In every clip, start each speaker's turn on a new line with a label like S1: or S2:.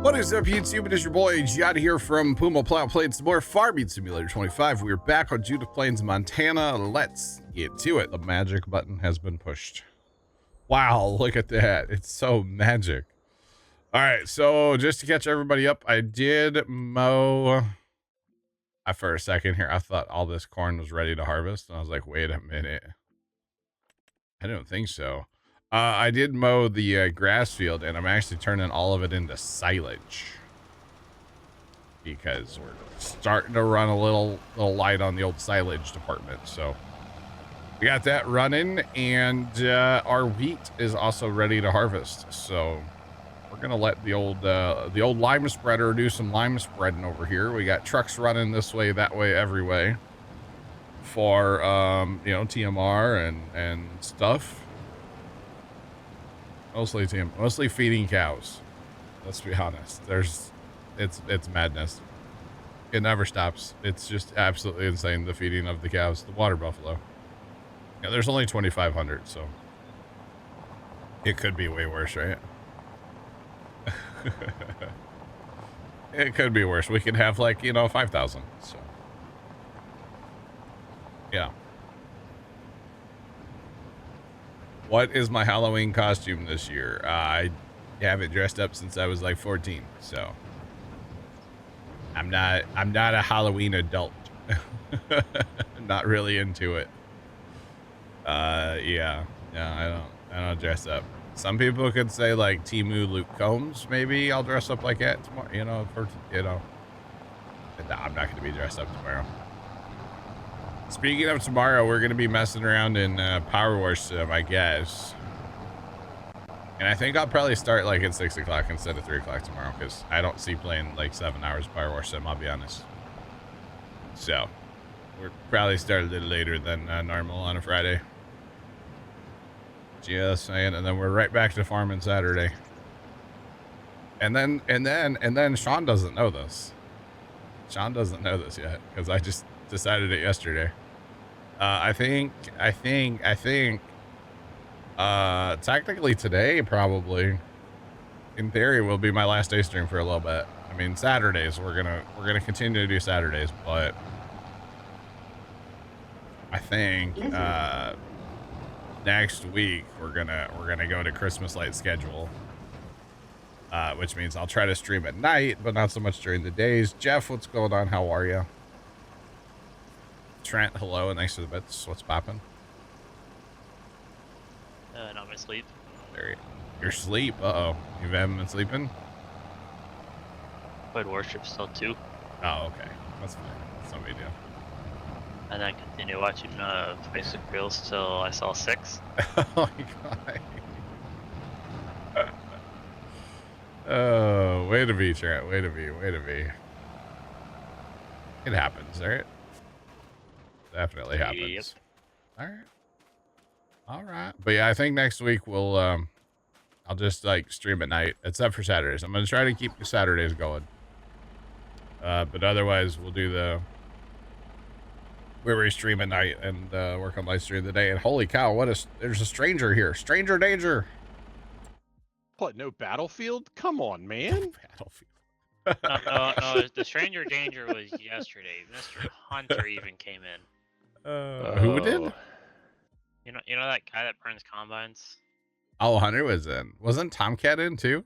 S1: What is up, YouTube? It is your boy Judith here from Puma, Plow, playing some more Farming Simulator 25. We're back on Judith Plains, Montana. Let's get to it. The magic button has been pushed. Wow, look at that. It's so magic. All right, so just to catch everybody up, I did mow. For a second here, I thought all this corn was ready to harvest, and I was like, wait a minute. I don't think so. I did mow the grass field, and I'm actually turning all of it into silage because we're starting to run a little light on the old silage department. So we got that running, and our wheat is also ready to harvest. So we're gonna let the old lime spreader do some lime spreading over here. We got trucks running this way, that way, every way for you know, TMR and stuff. Mostly feeding cows. Let's be honest. It's madness. It never stops. It's just absolutely insane, the feeding of the cows, the water buffalo. Yeah, there's only 2,500, so it could be way worse, right? It could be worse. We could have, like, you know, 5,000. So yeah. What is my Halloween costume this year? I haven't dressed up since I was like 14, so I'm not a Halloween adult. Not really into it. Yeah, I don't dress up. Some people could say like Timu Luke Combs, maybe I'll dress up like that tomorrow, you know, No, I'm not going to be dressed up tomorrow. Speaking of tomorrow, we're going to be messing around in Power Wash Sim, I guess. And I think I'll probably start like at 6 o'clock instead of 3 o'clock tomorrow, because I don't see playing like 7 hours Power Wash Sim, I'll be honest. So we'll probably start a little later than normal on a Friday. Just saying. And then we're right back to farming Saturday. And then Sean doesn't know this. Sean doesn't know this yet, because I just decided it yesterday. I think technically today, probably in theory, will be my last day stream for a little bit. I mean, Saturdays we're gonna continue to do Saturdays, but I think next week we're gonna go to Christmas light schedule, which means I'll try to stream at night, but not so much during the days. Jeff, what's going on? How are you? Trent, hello, and thanks for the bits. What's popping?
S2: Not my sleep.
S1: There you're asleep. Uh-oh. You haven't been sleeping?
S2: Played Warship still 2.
S1: Oh, okay. That's fine. That's no big deal.
S2: And then continue watching Facebook Reels till I saw 6.
S1: Oh my god. Oh, way to be, Trent. Way to be. It happens, right? Definitely happens. Yep. All right. But yeah, I think next week we'll I'll just like stream at night, except for Saturdays. I'm gonna try to keep the Saturdays going. But otherwise we'll do where we stream at night and work on live stream today. And holy cow, there's a stranger here. Stranger danger.
S3: What, no battlefield? Come on, man.
S1: Battlefield.
S2: No, the stranger danger was yesterday. Mr. Hunter even came in.
S1: Who did?
S2: You know that guy that burns combines?
S1: Oh, Hunter was in. Wasn't Tomcat in too?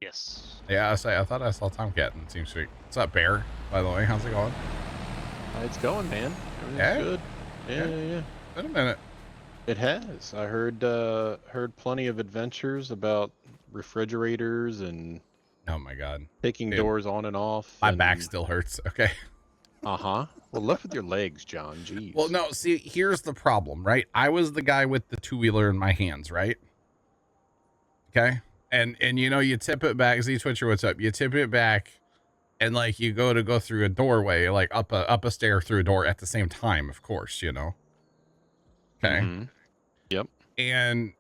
S2: Yes.
S1: Yeah, I thought I saw Tomcat in Team Street. What's up, Bear? By the way, how's it going?
S3: It's going, man. Everything's good. Yeah.
S1: Been a minute.
S3: It has. I heard plenty of adventures about refrigerators and
S1: oh my god,
S3: taking doors on and off.
S1: My back still hurts. Okay.
S3: Uh-huh. Well, lift with your legs, John. Jeez.
S1: Well, no, see, here's the problem, right? I was the guy with the two-wheeler in my hands, right? Okay. And you know, you tip it back. Z Twitcher, what's up? You tip it back and like you go through a doorway, like up a stair through a door at the same time, of course, you know. Okay.
S3: Mm-hmm. Yep.
S1: And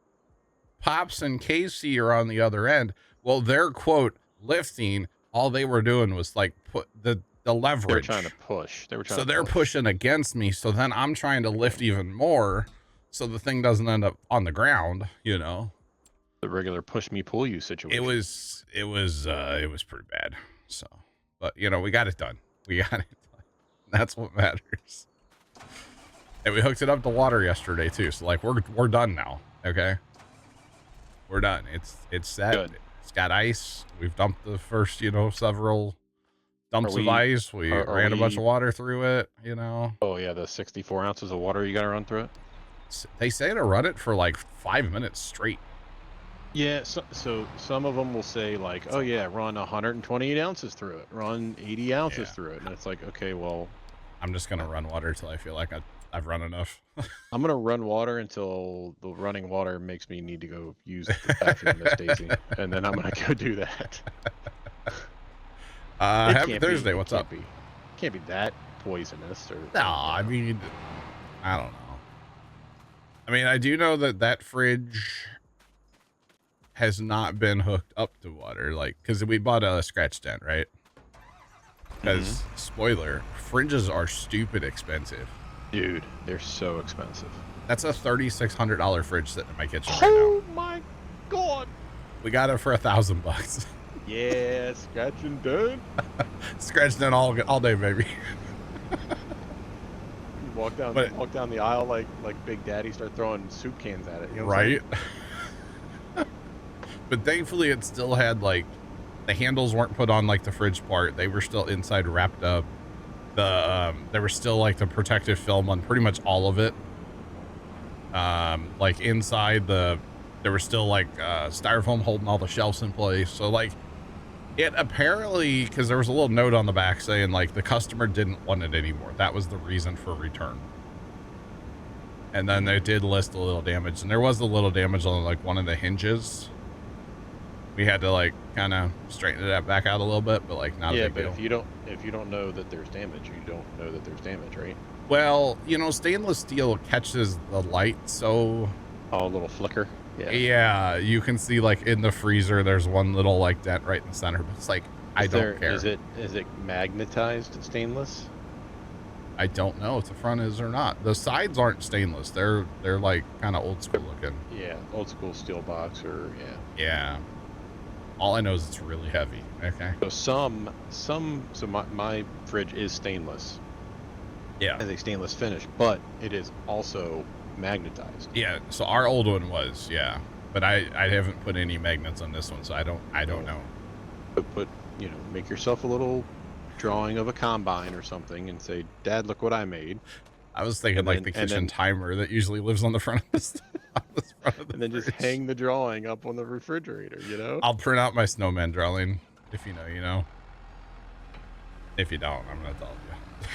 S1: Pops and Casey are on the other end. Well, their quote lifting, all they were doing was like put the leverage.
S3: They were trying to push.
S1: So they're pushing against me. So then I'm trying to lift even more so the thing doesn't end up on the ground, you know.
S3: The regular push me pull you situation.
S1: It was pretty bad. So, but you know, we got it done. We got it done. That's what matters. And we hooked it up to water yesterday too. So like we're done now. Okay. We're done. It's set.
S3: Good.
S1: It's got ice. We've dumped the first, you know, several dumps of ice. We ran a bunch of water through it, you know.
S3: Oh yeah, the 64 ounces of water you gotta run through it.
S1: They say to run it for like 5 minutes straight.
S3: Yeah, so some of them will say like, oh yeah, run 128 ounces through it, run 80 ounces through it, and it's like, okay, well,
S1: I'm just gonna run water till I feel like I've run enough.
S3: I'm gonna run water until the running water makes me need to go use the bathroom, Miss Daisy, and then I'm gonna go do that.
S1: Happy Thursday. What's up?
S3: Can't be that poisonous, or
S1: no. I mean, I don't know. I mean, I do know that fridge has not been hooked up to water, like, because we bought a scratch tent, right? Because spoiler, fridges are stupid expensive.
S3: Dude, they're so expensive.
S1: That's a $3,600 fridge sitting in my kitchen right
S3: now. Oh my god!
S1: We got it for $1,000.
S3: Yeah, scratch and dent.
S1: Scratch dent all day, baby.
S3: Walk down the aisle like Big Daddy, start throwing soup cans at it. You know
S1: right. But thankfully, it still had like the handles weren't put on like the fridge part; they were still inside wrapped up. There was still like the protective film on pretty much all of it. Like inside there was still like styrofoam holding all the shelves in place. So like it apparently, because there was a little note on the back saying like the customer didn't want it anymore. That was the reason for return. And then they did list a little damage, and there was a little damage on like one of the hinges. We had to like kind of straighten it back out a little bit, but like not a big deal.
S3: Yeah, but if you don't know that there's damage, you don't know that there's damage, right?
S1: Well, you know, stainless steel catches the light, so
S3: a little flicker.
S1: Yeah, you can see like in the freezer there's one little like dent right in the center, but it's like I don't care.
S3: Is it magnetized stainless?
S1: I don't know if the front is or not. The sides aren't stainless. They're like kind of old school looking.
S3: Yeah, old school steel box or
S1: yeah. All I know is it's really heavy. Okay.
S3: So my fridge is stainless.
S1: Yeah.
S3: Has a stainless finish, but it is also magnetized.
S1: Yeah. So our old one was, yeah, but I haven't put any magnets on this one, so I don't know.
S3: But make yourself a little drawing of a combine or something and say, Dad, look what I made.
S1: I was thinking like the kitchen timer that usually lives on the front of the
S3: and then just hang the drawing up on the refrigerator, you know?
S1: I'll print out my snowman drawing. If you know, you know. If you don't, I'm gonna tell you.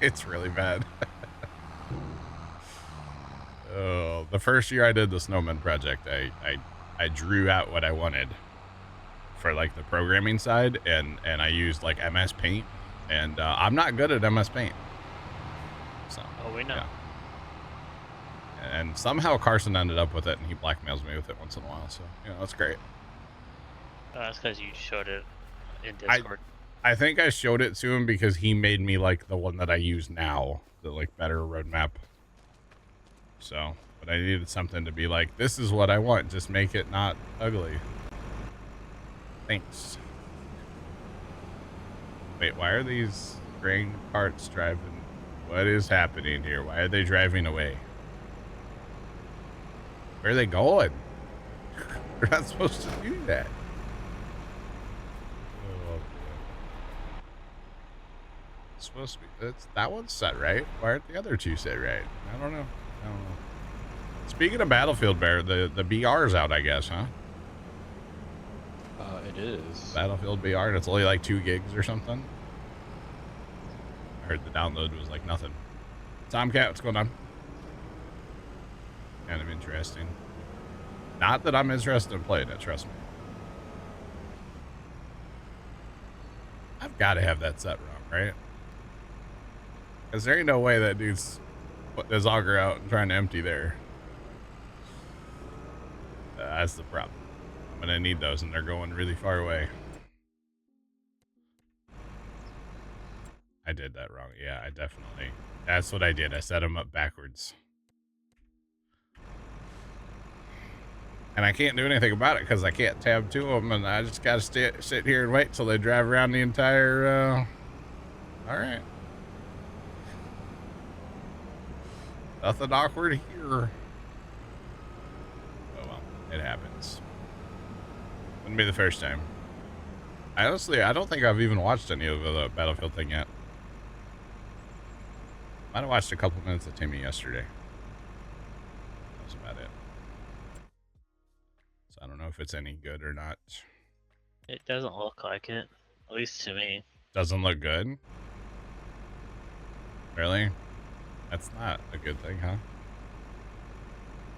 S1: It's really bad. Oh, the first year I did the snowman project, I drew out what I wanted for like the programming side, and I used like MS Paint, and I'm not good at MS Paint. So,
S2: we know.
S1: Yeah. And somehow Carson ended up with it, and he blackmails me with it once in a while. So, that's great.
S2: That's because you showed it in Discord.
S1: I think I showed it to him because he made me like the one that I use now, the like better roadmap. So, but I needed something to be like, this is what I want. Just make it not ugly. Thanks. Wait, why are these grain carts driving? What is happening here? Why are they driving away? Where are they going? They're not supposed to do that. Oh, it's supposed to be. That one's set right. Why aren't the other two set right? I don't know. Speaking of Battlefield Bear, the BR's out, I guess, huh?
S3: It is.
S1: Battlefield BR, and it's only like 2 gigs or something. I heard the download was like nothing. Tomcat, what's going on? Kind of interesting. Not that I'm interested in playing it, trust me. I've got to have that set wrong, right? Because there ain't no way that dude's putting his auger out and trying to empty there. That's the problem. I'm going to need those, and they're going really far away. I did that wrong. Yeah, I definitely. That's what I did. I set them up backwards. And I can't do anything about it because I can't tab to them, and I just gotta sit here and wait till they drive around the entire. All right. Nothing awkward here. Oh well, it happens. Wouldn't be the first time. Honestly, I don't think I've even watched any of the Battlefield thing yet. Might have watched a couple minutes of Timmy yesterday. That's about it. So I don't know if it's any good or not.
S2: It doesn't look like it, at least to me.
S1: Doesn't look good? Really? That's not a good thing, huh?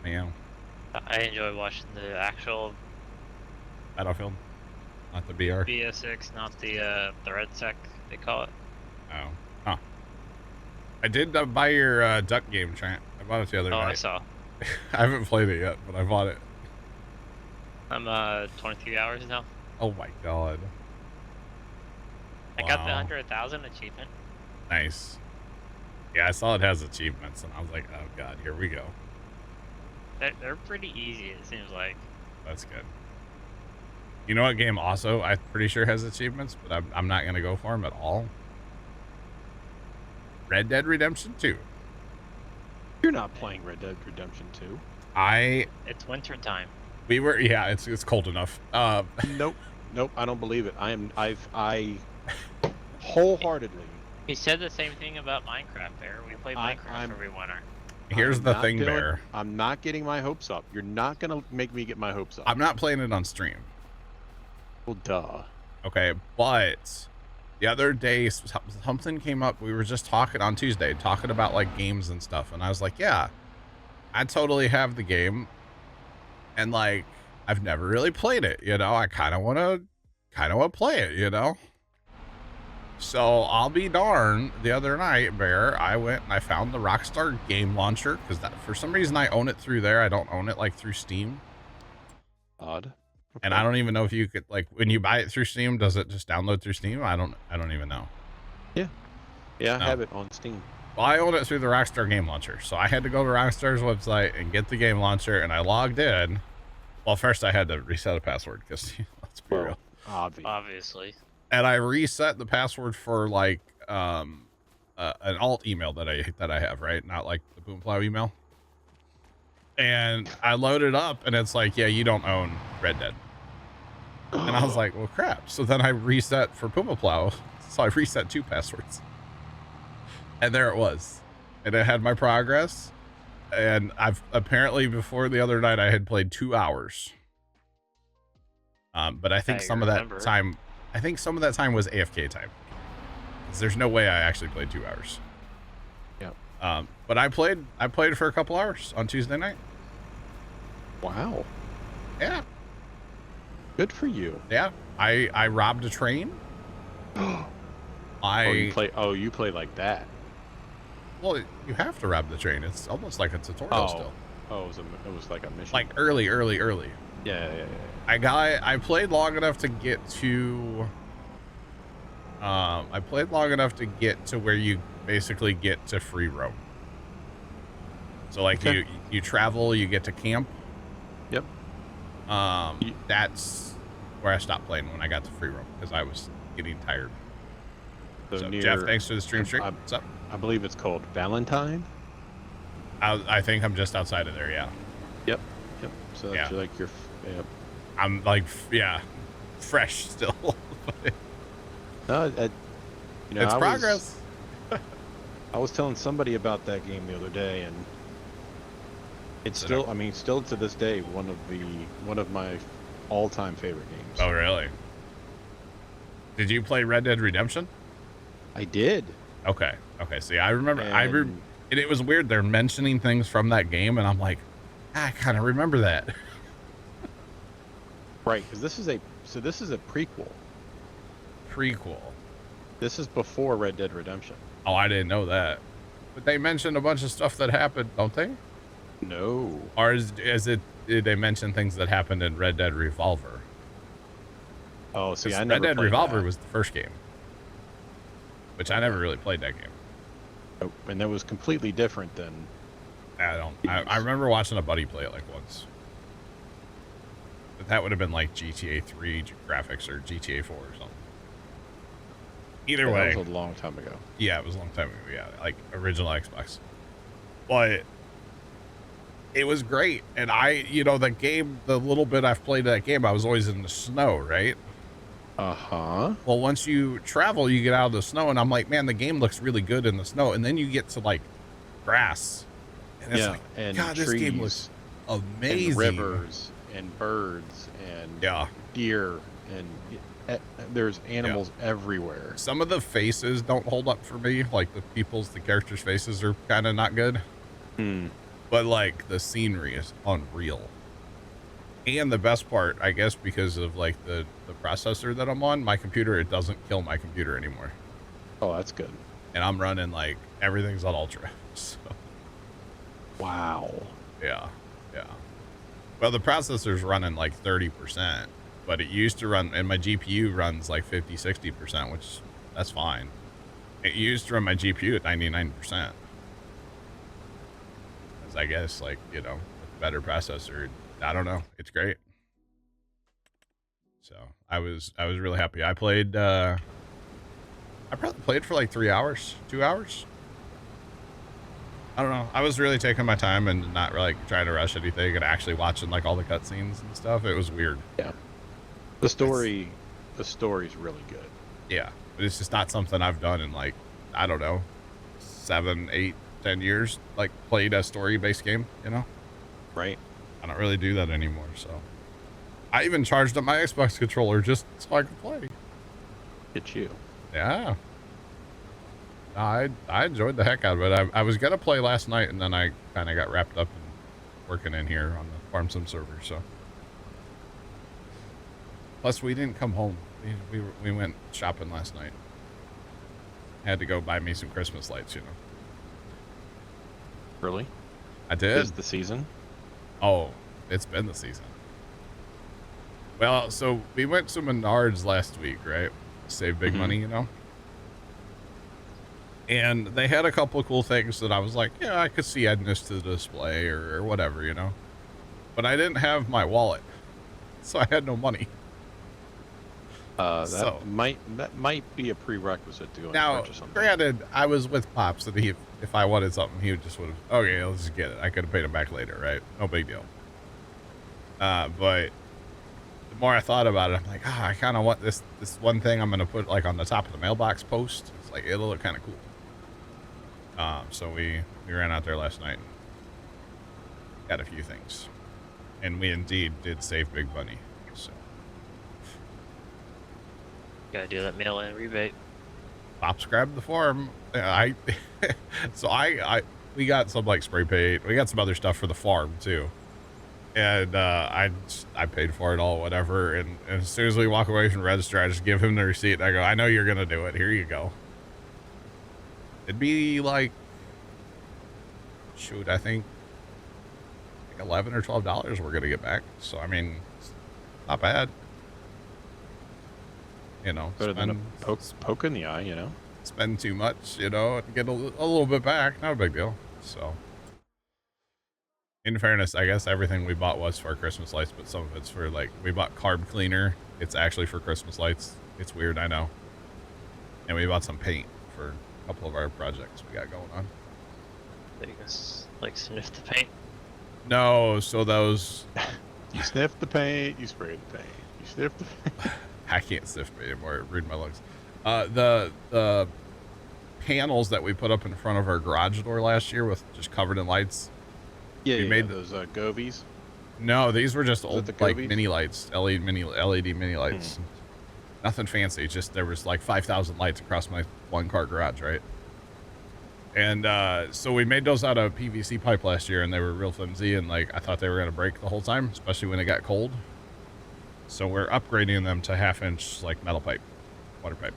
S1: Yeah.
S2: I enjoy watching the actual
S1: Battlefield? Not the BR?
S2: BS6, not the red sec, they call it.
S1: Oh. Huh. I did buy your duck game, Trent. I bought it the other night.
S2: I saw.
S1: I haven't played it yet, but I bought it.
S2: I'm 23 hours now.
S1: Oh my god.
S2: I got the 100,000 achievement.
S1: Nice. Yeah, I saw it has achievements, and I was like, oh god, here we go.
S2: They're pretty easy, it seems like.
S1: That's good. You know what game also I'm pretty sure has achievements, but I'm not going to go for them at all? Red Dead Redemption 2.
S3: You're not playing Red Dead Redemption 2.
S2: It's winter time.
S1: We were, yeah, it's cold enough.
S3: Nope, I don't believe it. I wholeheartedly.
S2: He said the same thing about Minecraft, Bear. We play Minecraft every winter.
S1: Here's the thing, Bear.
S3: I'm not getting my hopes up. You're not gonna make me get my hopes up.
S1: I'm not playing it on stream.
S3: Well, duh.
S1: Okay, but the other day something came up. We were just talking on Tuesday, talking about like games and stuff, and I was like, yeah, I totally have the game, and like I've never really played it. You know, I kind of want to play it. You know. So I'll be darned. The other night, Bear, I went and I found the Rockstar game launcher because that for some reason I own it through there. I don't own it like through Steam.
S3: Odd. Okay.
S1: And I don't even know if you could like when you buy it through Steam, does it just download through Steam? I don't even know.
S3: Yeah, I have it on Steam.
S1: Well, I own it through the Rockstar game launcher, so I had to go to Rockstar's website and get the game launcher, and I logged in. Well, first I had to reset a password because let's be real.
S2: Obviously.
S1: And I reset the password for like an alt email that I have, right? Not like the Plow email. And I loaded up and it's like, yeah, you don't own Red Dead. And I was like, well, crap. So then I reset for Plow. So I reset 2 passwords. And there it was. And it had my progress. And I've apparently before the other night I had played 2 hours. But I think some of that time was AFK time. There's no way I actually played 2 hours.
S3: Yeah.
S1: But I played for a couple hours on Tuesday night.
S3: Wow.
S1: Yeah.
S3: Good for you.
S1: Yeah. I robbed a train.
S3: You play like that.
S1: Well, you have to rob the train. It's almost like a tutorial still.
S3: Oh, it was like a mission.
S1: Like early.
S3: Yeah.
S1: I played long enough to get to where you basically get to free roam. So like you travel, you get to camp.
S3: Yep.
S1: That's where I stopped playing when I got to free roam because I was getting tired. So Jeff, thanks for the stream. What's up?
S3: I believe it's called Valentine.
S1: I think I'm just outside of there. Yeah.
S3: Yep. So that's like your. Yep.
S1: I'm like, fresh still.
S3: It's
S1: progress.
S3: I was telling somebody about that game the other day, and it's still, still to this day, one of my all-time favorite games.
S1: Oh, really? Did you play Red Dead Redemption?
S3: I did.
S1: Okay. See, I remember. And it was weird. They're mentioning things from that game, and I'm like, I kind of remember that.
S3: Right, because this is a prequel.
S1: Prequel.
S3: This is before Red Dead Redemption.
S1: Oh, I didn't know that. But they mentioned a bunch of stuff that happened, don't they?
S3: No.
S1: Or did they mention things that happened in Red Dead Revolver?
S3: Oh, see, I
S1: Red
S3: never
S1: Dead
S3: played
S1: Revolver
S3: that.
S1: was the first game, which I never really played that game.
S3: Oh, and that was completely different than.
S1: I remember watching a buddy play it like once. But that would have been like GTA 3 graphics or GTA 4 or something. Either way.
S3: That was a long time ago.
S1: Yeah, it was a long time ago. Yeah, like original Xbox. But it was great. And the game, the little bit I've played that game, I was always in the snow, right?
S3: Uh-huh.
S1: Well, once you travel, you get out of the snow, and I'm like, man, the game looks really good in the snow. And then you get to like grass. And it's like,
S3: and
S1: God,
S3: trees,
S1: this game looks amazing.
S3: and rivers and birds and deer and there's animals everywhere.
S1: Some of the faces don't hold up for me. Like the characters' faces are kind of not good. But like the scenery is unreal. And the best part, I guess, because of like the processor that I'm on, my computer, it doesn't kill my computer anymore.
S3: Oh, that's good.
S1: And I'm running like everything's on ultra. So.
S3: Wow.
S1: Yeah. Well, the processor's running like 30%, but it used to run, and my GPU runs like 50-60%, which that's fine. It used to run my GPU at 99%. As I guess, like, with a better processor, I don't know. It's great. So I was really happy. I played, I probably played for like 3 hours, 2 hours. I don't know. I was really taking my time and not like trying to rush anything and actually watching like all the cutscenes and stuff. It was weird.
S3: Yeah. The story's really good.
S1: Yeah. But it's just not something I've done in like, I don't know, 7, 8, 10 years, like played a story-based game,
S3: Right.
S1: I don't really do that anymore. So I even charged up my Xbox controller just so I could play.
S3: Get you.
S1: Yeah. I enjoyed the heck out of it. I was going to play last night, and then I kind of got wrapped up in working in here on the Farm Sim server, so. Plus, we didn't come home. We went shopping last night. Had to go buy me some Christmas lights,
S3: Really?
S1: I did.
S3: Is the season?
S1: Oh, it's been the season. Well, so we went to Menards last week, right? Save big money, And they had a couple of cool things that I was like, yeah, I could see adding this to the display or whatever, But I didn't have my wallet, so I had no money.
S3: That might be a prerequisite to go
S1: Now,
S3: purchase something.
S1: granted, I was with Pops, and if I wanted something, he would just would have, okay, let's just get it. I could have paid him back later, right? No big deal. But the more I thought about it, I'm like, I kind of want this one thing I'm going to put like on the top of the mailbox post. It's like, it'll look kind of cool. So we ran out there last night and got a few things, and we indeed did save big money. So
S2: Gotta do that mail-in rebate.
S1: Pops grabbed the farm. We got some like spray paint. We got some other stuff for the farm too. And I paid for it all, whatever. And as soon as we walk away from the register, I just give him the receipt. And I go, I know you're gonna do it. Here you go. It'd be like, shoot, I think like $11 or $12 we're gonna get back. So I mean, it's not bad.
S3: Better than a poke in the eye,
S1: Spend too much, and get a little bit back. Not a big deal. So, in fairness, I guess everything we bought was for Christmas lights, but some of it's for like, we bought carb cleaner. It's actually for Christmas lights. It's weird, I know. And we bought some paint for a couple of our projects we got going on.
S2: There you go. Like sniff the paint.
S1: No, so those.
S3: You sniff the paint, you spray the paint. You sniff the paint.
S1: I can't sniff anymore. It ruined my lungs. The panels that we put up in front of our garage door last year with just covered in lights.
S3: Yeah,
S1: we made
S3: those Govies.
S1: No, these were just old like
S3: Govies?
S1: mini lights, LED mini lights. Nothing fancy. Just there was like 5,000 lights across my one car garage, right? And so we made those out of PVC pipe last year, and they were real flimsy, and like I thought they were gonna break the whole time, especially when it got cold. So we're upgrading them to 1/2-inch like metal pipe, water pipe.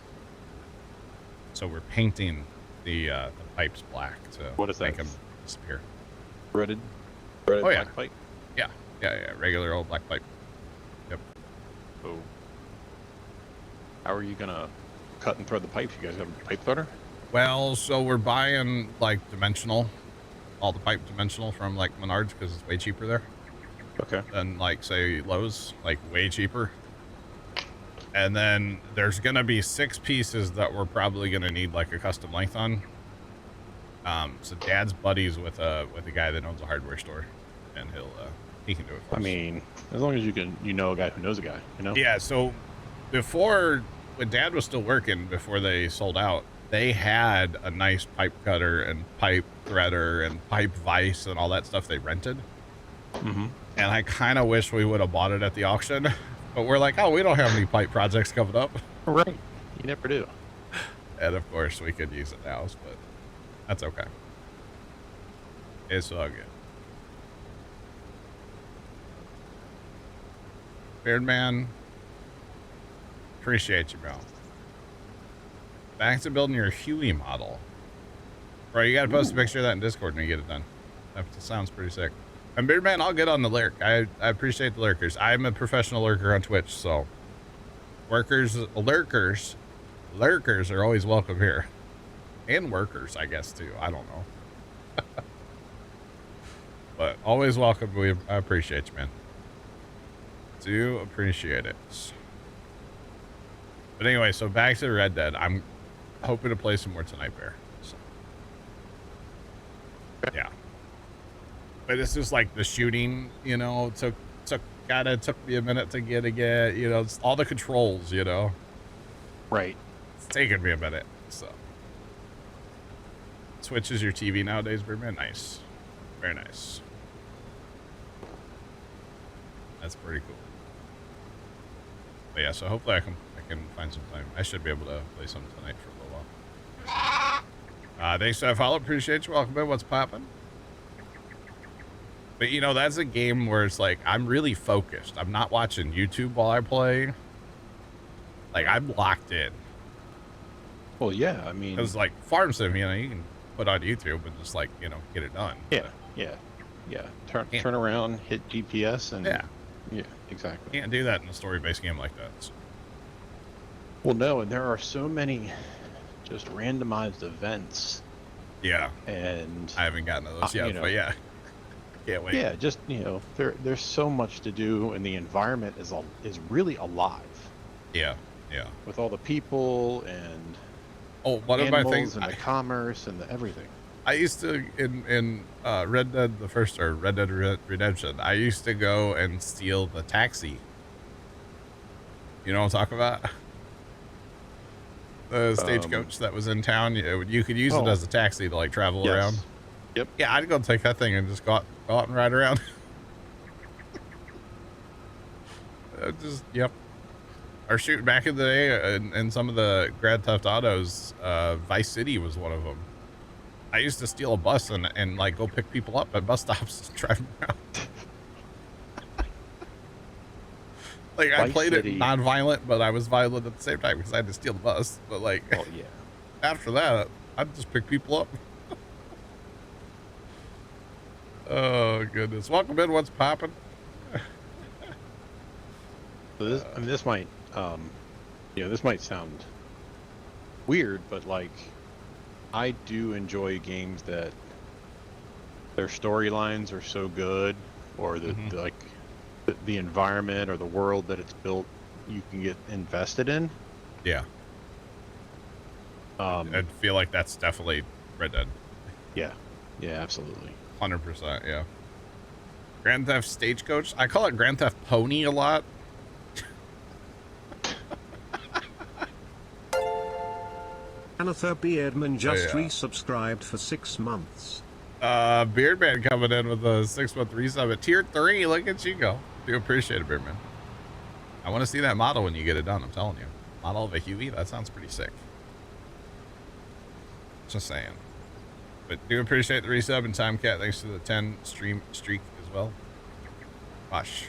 S1: So we're painting the pipes black to make them disappear.
S3: Threaded
S1: black
S3: pipe?
S1: Yeah, regular old black pipe. Yep.
S3: Oh. How are you gonna cut and thread the pipes? You guys have a pipe threader?
S1: Well, so we're buying like dimensional, all the pipe dimensional from like Menards because it's way cheaper there.
S3: Okay.
S1: than like say Lowe's, like way cheaper. And then there's gonna be 6 pieces that we're probably gonna need like a custom length on. So Dad's buddies with a guy that owns a hardware store, and he can do it for us.
S3: I mean, as long as you know a guy who knows a guy, you know.
S1: Yeah. So before, when Dad was still working, before they sold out, they had a nice pipe cutter and pipe threader and pipe vise and all that stuff they rented.
S3: Mm-hmm.
S1: And I kind of wish we would have bought it at the auction, but we're like, oh, we don't have any pipe projects coming up.
S3: Right. You never do.
S1: And of course we could use it now, but that's okay. It's all good. Beard Man, appreciate you, bro. Back to building your Huey model. Bro, you gotta post a picture of that in Discord when you get it done. That sounds pretty sick. And Beard Man, I'll get on the lurk. I appreciate the lurkers. I'm a professional lurker on Twitch, so lurkers are always welcome here. And workers, I guess, too. I don't know. But always welcome. I appreciate you, man. Do appreciate it. But anyway, so back to Red Dead. I'm hoping to play some more tonight, Bear. So. Yeah. But it's just like the shooting, you know, took me a minute to get, you know, it's all the controls, you know.
S3: Right.
S1: It's taking me a minute, so. Switch is your TV nowadays, Birdman? Nice. Very nice. That's pretty cool. But yeah, so hopefully I can find some time. I should be able to play some tonight for a little while. Thanks for that follow. Appreciate you. Welcome in. What's poppin'? But you know, that's a game where it's like I'm really focused. I'm not watching YouTube while I play. Like I'm locked in.
S3: Well, yeah. I mean,
S1: because like Farm Sim, you know, you can put on YouTube and just like, you know, get it done.
S3: Yeah, yeah, yeah. Turn around, hit GPS, and
S1: yeah,
S3: exactly.
S1: Can't do that in a story-based game like that. So.
S3: Well, no, and there are so many just randomized events.
S1: Yeah,
S3: and
S1: I haven't gotten to those yet, but yeah, can't wait.
S3: Yeah, just you know, there's so much to do, and the environment is really alive.
S1: Yeah, yeah.
S3: With all the people and
S1: one of my things,
S3: and the commerce and the everything.
S1: I used to in Red Dead Red Dead Redemption. I used to go and steal the taxi. You know what I'm talking about? The stagecoach that was in town. You could use it as a taxi to like travel around.
S3: Yep.
S1: Yeah, I'd go take that thing and just go out and ride around. Yep. Or shoot, back in the day, in some of the Grand Theft Autos, Vice City was one of them. I used to steal a bus and like go pick people up at bus stops and drive them around. Like I played it non-violent, but I was violent at the same time because I had to steal the bus. But like,
S3: oh yeah.
S1: After that, I'd just pick people up. Oh goodness! Welcome in. What's poppin'?
S3: So this might, this might sound weird, but like, I do enjoy games that their storylines are so good, or the environment or the world that it's built, you can get invested in.
S1: Yeah. I feel like that's definitely Red Dead.
S3: Yeah. Yeah, absolutely.
S1: 100%. Yeah. Grand Theft Stagecoach. I call it Grand Theft Pony a lot.
S4: Anatha Beardman just resubscribed for 6 months.
S1: Beardman coming in with a 6-month resub at tier 3. Look at you go. Do appreciate it, Beardman. I want to see that model when you get it done. I'm telling you. Model of a Huey. That sounds pretty sick. Just saying. But do appreciate the resub, and Timecat, thanks to the 10 stream streak as well. Gosh.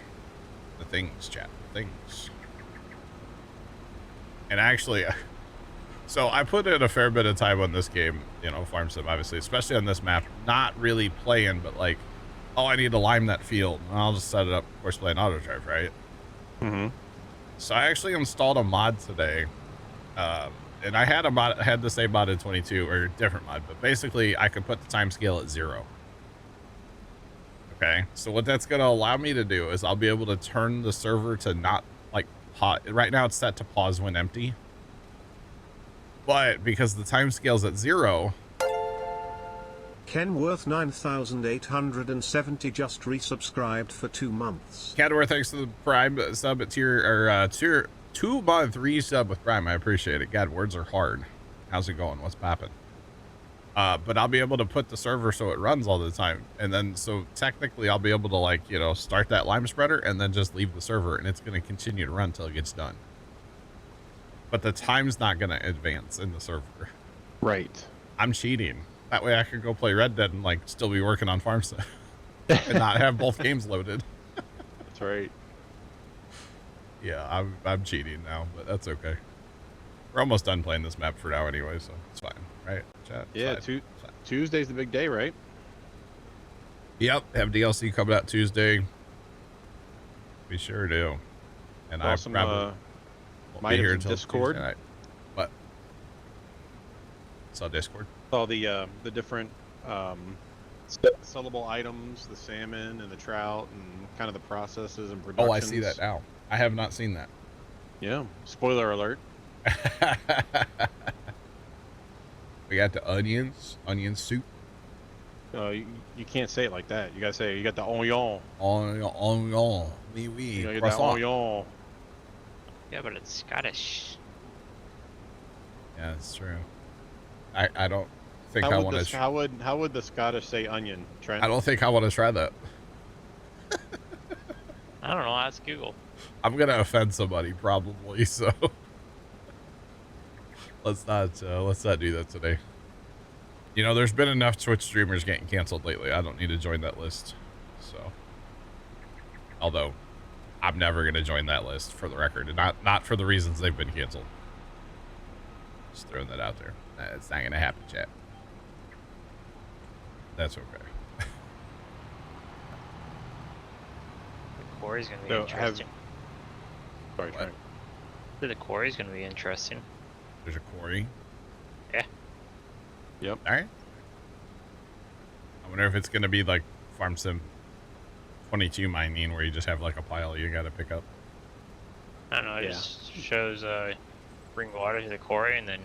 S1: The things, chat. Things. And actually, so I put in a fair bit of time on this game, you know, Farm Sim, obviously, especially on this map. Not really playing, but like, oh, I need to lime that field. And I'll just set it up, of course, playing auto drive, right?
S3: Mm-hmm.
S1: So I actually installed a mod today. And I had the same mod in 22, or a different mod, but basically I could put the time scale at 0. Okay, so what that's going to allow me to do is I'll be able to turn the server to not like pause. Right now it's set to pause when empty. But because the time scale's at 0.
S4: Kenworth 9870 just resubscribed for 2 months.
S1: Kenworth, thanks for the Prime sub at tier 2-month resub with Prime. I appreciate it. God, words are hard. How's it going? What's poppin'? But I'll be able to put the server so it runs all the time. And then, so technically I'll be able to, like, you know, start that lime spreader and then just leave the server and it's going to continue to run until it gets done. But the time's not going to advance in the server.
S3: Right.
S1: I'm cheating. That way I could go play Red Dead and, like, still be working on farm stuff and not have both games loaded.
S3: That's right.
S1: Yeah, I'm cheating now, but that's okay. We're almost done playing this map for now anyway, so it's fine, right? Chat?
S3: Yeah, Tuesday's the big day, right?
S1: Yep, have DLC coming out Tuesday. We sure do. And
S3: awesome,
S1: I probably won't be here until
S3: Discord.
S1: Tuesday night. What? Saw Discord?
S3: All the different sellable items, the salmon and the trout, and kind of the processes and productions.
S1: Oh, I see that now. I have not seen that.
S3: Yeah. Spoiler alert.
S1: We got the onion soup.
S3: You can't say it like that. You gotta say you got the onion.
S1: Onion. Oui, oui.
S3: You gotta get that
S1: Croissant.
S3: onion.
S2: Yeah, but it's Scottish.
S1: Yeah, that's true. I don't think
S3: How
S1: I
S3: would
S1: want to.
S3: how would the Scottish say onion, Trent?
S1: I don't think I want to try that.
S2: I don't know. Ask Google.
S1: I'm gonna offend somebody probably, so let's not do that today. You know, there's been enough Twitch streamers getting canceled lately. I don't need to join that list. So, although I'm never gonna join that list for the record, and not for the reasons they've been canceled. Just throwing that out there. It's not gonna happen, chat. That's okay.
S2: The quarry's gonna be
S3: So
S2: interesting.
S3: Sorry,
S1: What?
S3: Trent.
S2: The quarry's gonna be interesting.
S1: There's a quarry.
S2: Yeah.
S3: Yep.
S1: All right. I wonder if it's gonna be like Farm Sim 22 mining, where you just have like a pile you gotta pick up.
S2: I don't know. It
S3: Yeah.
S2: just shows bring water to the quarry, and then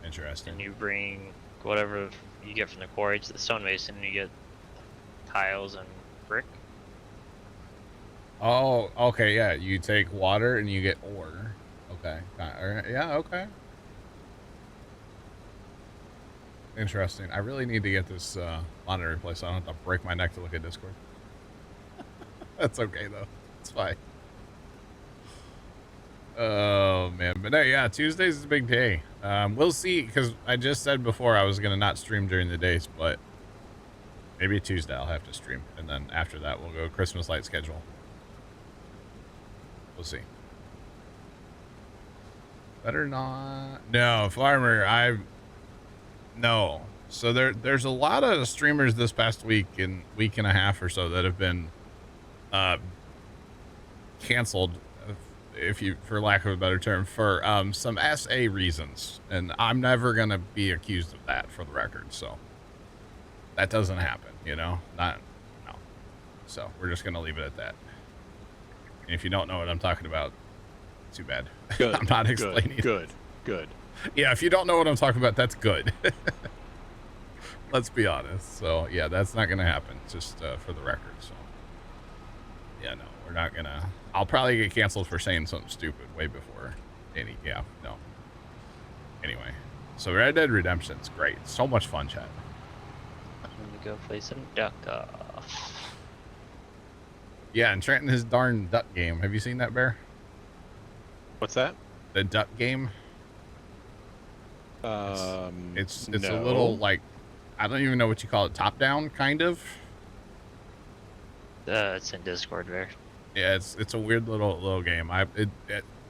S1: Interesting.
S2: you bring whatever you get from the quarry to the stonemason, and you get tiles and brick.
S1: Oh, okay, yeah. You take water and you get ore. Okay. Yeah, okay. Interesting. I really need to get this monitor replaced so I don't have to break my neck to look at Discord. That's okay, though. It's fine. Oh, man. But no, yeah, Tuesday's a big day. We'll see, because I just said before I was going to not stream during the days, but maybe Tuesday I'll have to stream. And then after that, we'll go Christmas light schedule. We'll see. Better not. No, Farmer, no. So there's a lot of streamers this past week and week and a half or so that have been canceled, if you, for lack of a better term, for some SA reasons. And I'm never going to be accused of that, for the record. So that doesn't happen, you know? No. So we're just going to leave it at that. And if you don't know what I'm talking about, too bad.
S3: Good.
S1: I'm not explaining.
S3: Good.
S1: Yeah, if you don't know what I'm talking about, that's good. Let's be honest. So, yeah, that's not going to happen, just for the record. So, yeah, no, we're not going to. I'll probably get canceled for saying something stupid way before any. Yeah, no. Anyway, so Red Dead Redemption's great. So much fun, chat.
S2: I'm gonna go play some duck off.
S1: Yeah, and Trent and his darn duck game. Have you seen that, Bear?
S3: What's that?
S1: The duck game? It's a
S3: no.
S1: little, like, I don't even know what you call it, top down kind of.
S2: It's in Discord there.
S1: Yeah, it's a weird little game.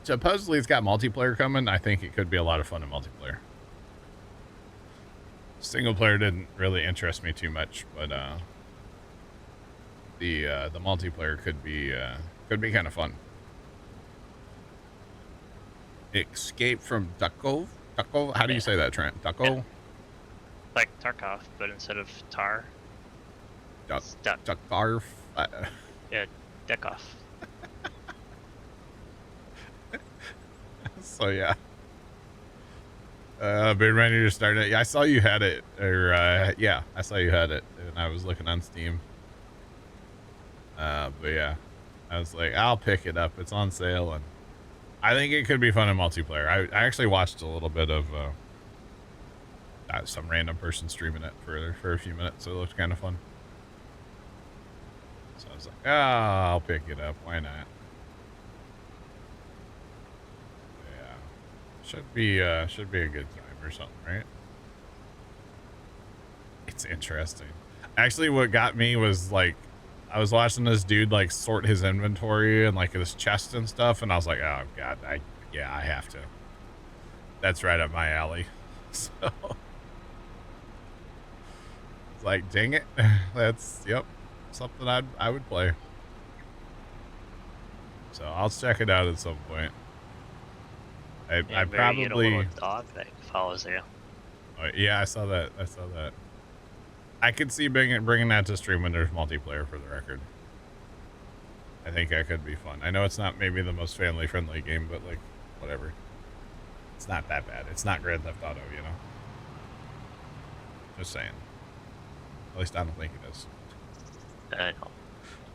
S1: Supposedly it's got multiplayer coming. I think it could be a lot of fun in multiplayer. Single player didn't really interest me too much, but the multiplayer could be kind of fun. Escape from Duckov? Duckov? How do you say that, Trent? Duckov?
S2: Yeah. Like Tarkov, but instead of tar. Stuck.
S1: Duck barf.
S2: Yeah, deck off.
S1: So yeah. Been ready to start it. Yeah, I saw you had it, or yeah, I saw you had it, and I was looking on Steam. But yeah, I was like, I'll pick it up. It's on sale, and I think it could be fun in multiplayer. I actually watched a little bit of some random person streaming it for a few minutes, so it looked kind of fun. So I was like, I'll pick it up. Why not? Should be a good time or something, right? It's interesting. Actually, what got me was like, I was watching this dude like sort his inventory and like his chest and stuff, and I was like, oh god, I have to. That's right up my alley. So it's like, dang it, that's something I would play. So I'll check it out at some point. I probably
S2: get a little dog that follows you.
S1: Oh, yeah, I saw that. I could see bringing that to stream when there's multiplayer. For the record, I think that could be fun. I know it's not maybe the most family friendly game, but like, whatever. It's not that bad. It's not Grand Theft Auto, you know. Just saying. At least I don't think it is.
S2: I know.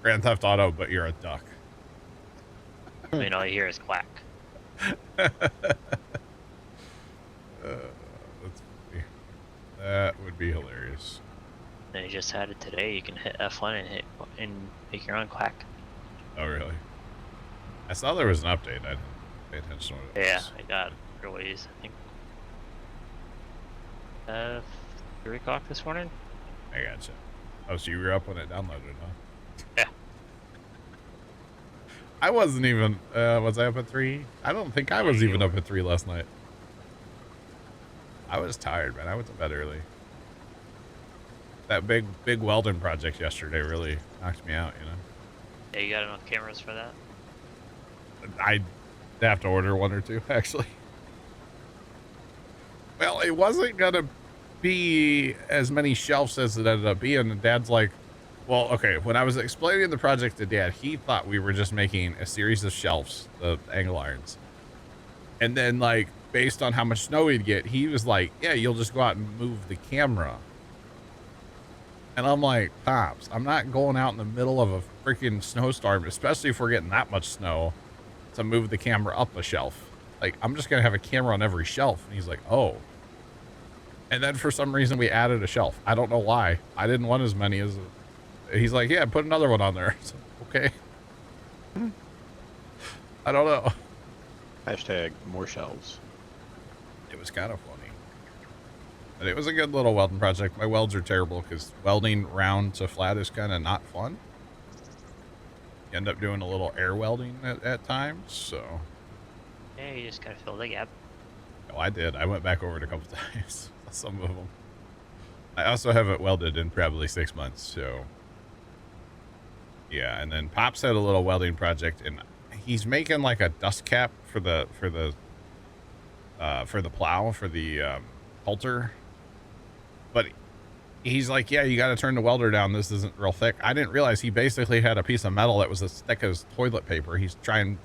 S1: Grand Theft Auto, but you're a duck.
S2: I mean, all you hear is quack.
S1: That's funny. That would be hilarious.
S2: They just had it today. You can hit F1 and make your own quack.
S1: Oh really? I saw there was an update. I didn't pay attention to what it
S2: Yeah,
S1: was.
S2: I got release. I think 3 o'clock this morning.
S1: I gotcha. Oh, so you were up when it downloaded, huh?
S2: Yeah.
S1: I wasn't even, was I up at 3? I don't think I was even up at 3 last night. I was tired, man. I went to bed early. That big welding project yesterday really knocked me out, you know?
S2: Yeah, you got enough cameras for that?
S1: I'd have to order 1 or 2, actually. Well, it wasn't going to be as many shelves as it ended up being, and Dad's like, well, okay, when I was explaining the project to Dad, he thought we were just making a series of shelves, the angle irons. And then, like, based on how much snow we'd get, he was like, yeah, you'll just go out and move the camera. And I'm like, Pops, I'm not going out in the middle of a freaking snowstorm, especially if we're getting that much snow, to move the camera up a shelf. Like, I'm just going to have a camera on every shelf. And he's like, oh. And then for some reason, we added a shelf. I don't know why. I didn't want as many as... He's like, yeah, put another one on there. So, okay. I don't know.
S3: Hashtag more shelves.
S1: It was kind of funny. But it was a good little welding project. My welds are terrible because welding round to flat is kind of not fun. You end up doing a little air welding at times, so...
S2: Yeah, you just gotta fill the gap.
S1: Oh, I did. I went back over it a couple times. Some of them. I also haven't welded in probably 6 months, so... Yeah, and then Pops had a little welding project, and he's making like a dust cap for the plow, for the halter. But he's like, yeah, you got to turn the welder down. This isn't real thick. I didn't realize he basically had a piece of metal that was as thick as toilet paper. He's telling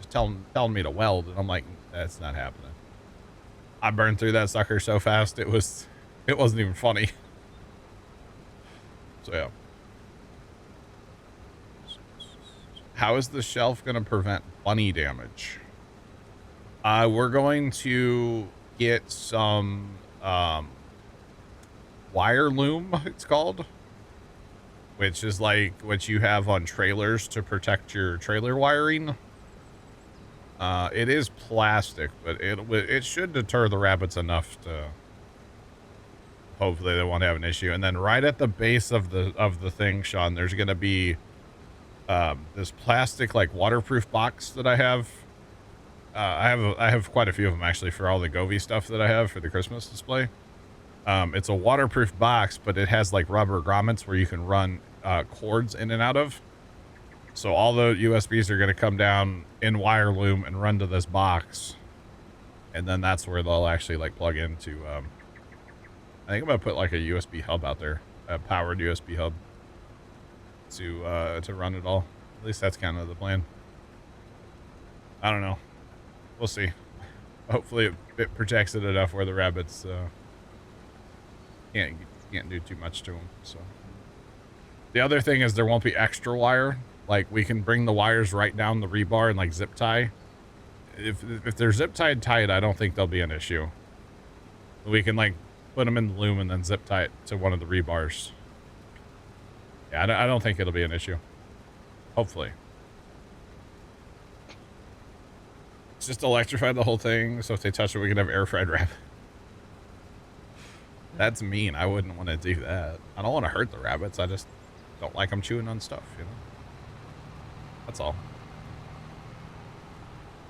S1: me to weld, and I'm like, that's not happening. I burned through that sucker so fast it wasn't even funny. So yeah. How is the shelf going to prevent bunny damage? We're going to get some wire loom, it's called, which is like what you have on trailers to protect your trailer wiring. It is plastic, but it should deter the rabbits enough to hopefully they won't have an issue. And then right at the base of the thing, Sean, there's going to be this plastic like waterproof box that I have. I have quite a few of them actually for all the Govee stuff that I have for the Christmas display. It's a waterproof box, but it has like rubber grommets where you can run cords in and out of. So all the USBs are going to come down in wire loom and run to this box, and then that's where they'll actually like plug into. I think I'm gonna put like a USB hub out there, a powered USB hub. to run it all. At least that's kind of the plan. I don't know. We'll see. Hopefully it protects it enough where the rabbits can't do too much to them. So the other thing is there won't be extra wire. Like we can bring the wires right down the rebar and like zip tie. If they're zip tied tight, I don't think there'll be an issue. We can like put them in the loom and then zip tie it to one of the rebars. Yeah, I don't think it'll be an issue. Hopefully. It's just electrify the whole thing, so if they touch it, we can have air fried rabbit. That's mean. I wouldn't want to do that. I don't want to hurt the rabbits. I just don't like them chewing on stuff, you know? That's all.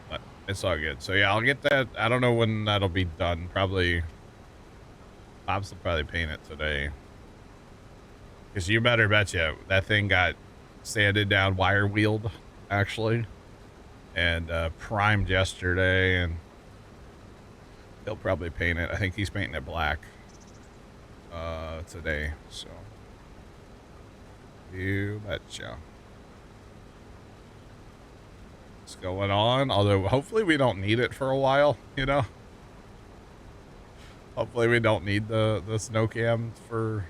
S1: But it's all good. So yeah, I'll get that. I don't know when that'll be done. Probably... Pops will probably paint it today. Because you better bet you that thing got sanded down, wire wheeled, actually. And primed yesterday, and he'll probably paint it. I think he's painting it black today, so you betcha. What's going on? Although hopefully we don't need it for a while, you know. Hopefully we don't need the snow cam for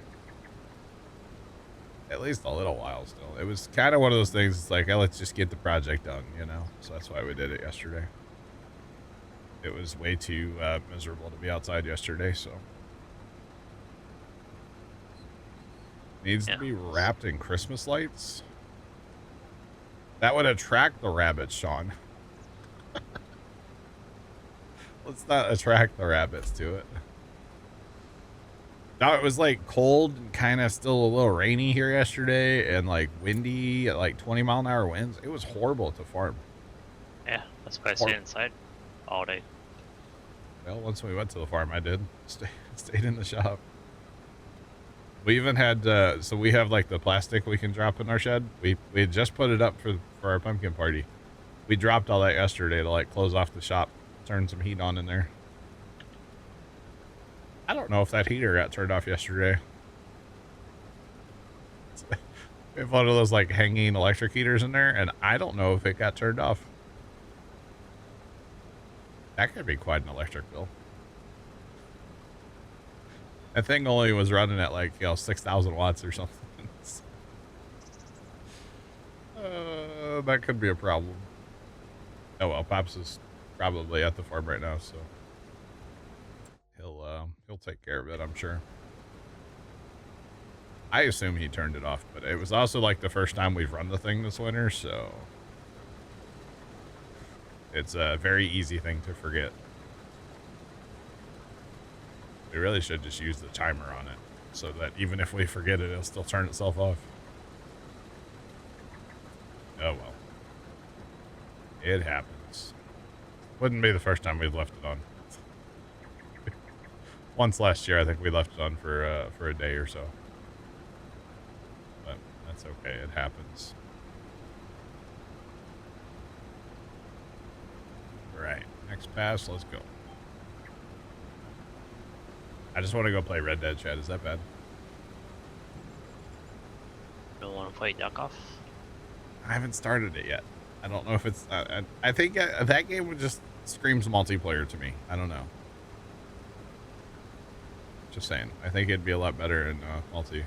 S1: at least a little while still. It was kind of one of those things, it's like, let's just get the project done, you know? So that's why we did it yesterday. It was way too miserable to be outside yesterday, so. Needs to be wrapped in Christmas lights. That would attract the rabbits, Sean. Let's not attract the rabbits to it. No, it was like cold and kind of still a little rainy here yesterday and like windy at like 20-mile-an-hour winds. It was horrible to farm.
S2: Yeah, that's why I stayed inside all day.
S1: Well, once we went to the farm, I did. Stayed in the shop. We even had, so we have like the plastic we can drop in our shed. We had just put it up for our pumpkin party. We dropped all that yesterday to like close off the shop, turn some heat on in there. I don't know if that heater got turned off yesterday. We have one of those like hanging electric heaters in there, and I don't know if it got turned off. That could be quite an electric bill. That thing only was running at like, 6,000 watts or something. That could be a problem. Oh well, Pops is probably at the farm right now, so he'll take care of it, I'm sure. I assume he turned it off, but it was also like the first time we've run the thing this winter, so it's a very easy thing to forget. We really should just use the timer on it so that even if we forget it, it'll still turn itself off. Oh well. It happens. Wouldn't be the first time we've left it on. Once last year, I think we left it on for a day or so. But that's okay. It happens. All right. Next pass. Let's go. I just want to go play Red Dead, Chad. Is that bad?
S2: Don't want to play Duck Off?
S1: I haven't started it yet. I don't know if it's... I think that game would just screams multiplayer to me. I don't know. Just saying. I think it'd be a lot better in multi.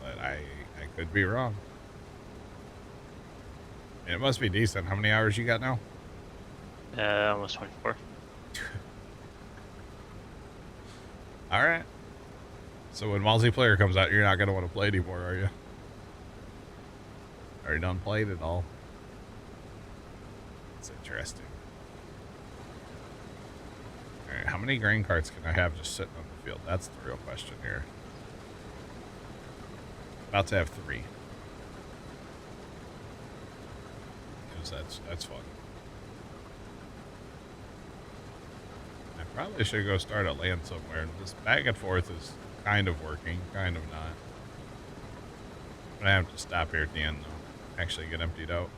S1: But I could be wrong. It must be decent. How many hours you got now?
S2: Almost 24.
S1: All right. So when multiplayer comes out, you're not going to want to play anymore, are you? Are you done played it all? It's interesting. All right, how many grain carts can I have just sitting on the field? That's the real question here. About to have 3. Because that's fun. I probably should go start a land somewhere. This back and forth is kind of working, kind of not. But I have to stop here at the end, though. Actually get emptied out.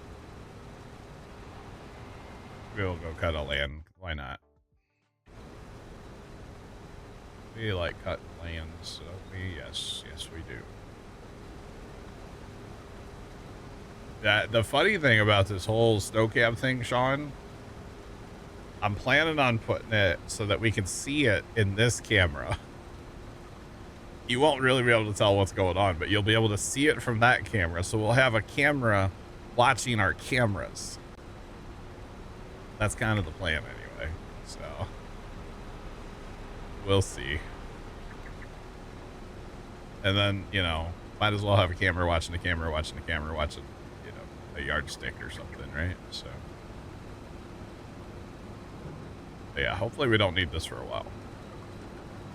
S1: We'll go cut a land. Why not? We like cutting land, so yes we do. The funny thing about this whole snow cab thing, Sean, I'm planning on putting it so that we can see it in this camera. You won't really be able to tell what's going on, but you'll be able to see it from that camera. So we'll have a camera watching our cameras. That's kind of the plan anyway. So we'll see. And then, you know, might as well have a camera watching the camera watching the camera watching, you know, a yardstick or something, right? So but yeah, hopefully we don't need this for a while.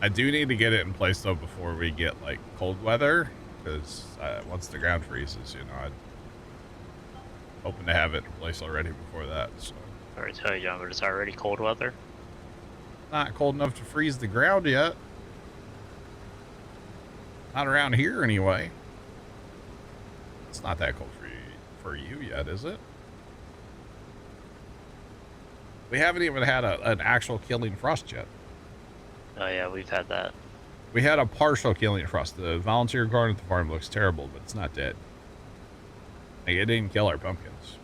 S1: I do need to get it in place though before we get like cold weather, because once the ground freezes, you know, I'm hoping to have it in place already before that. So
S2: Sorry to tell you, John, but it's already cold weather.
S1: not cold enough to freeze the ground yet. Not around here anyway. It's not that cold for you yet, is it? We haven't even had an actual killing frost yet.
S2: Oh yeah, we've had that.
S1: We had a partial killing frost. The volunteer garden at the farm looks terrible, but it's not dead. Like, it didn't kill our pumpkins.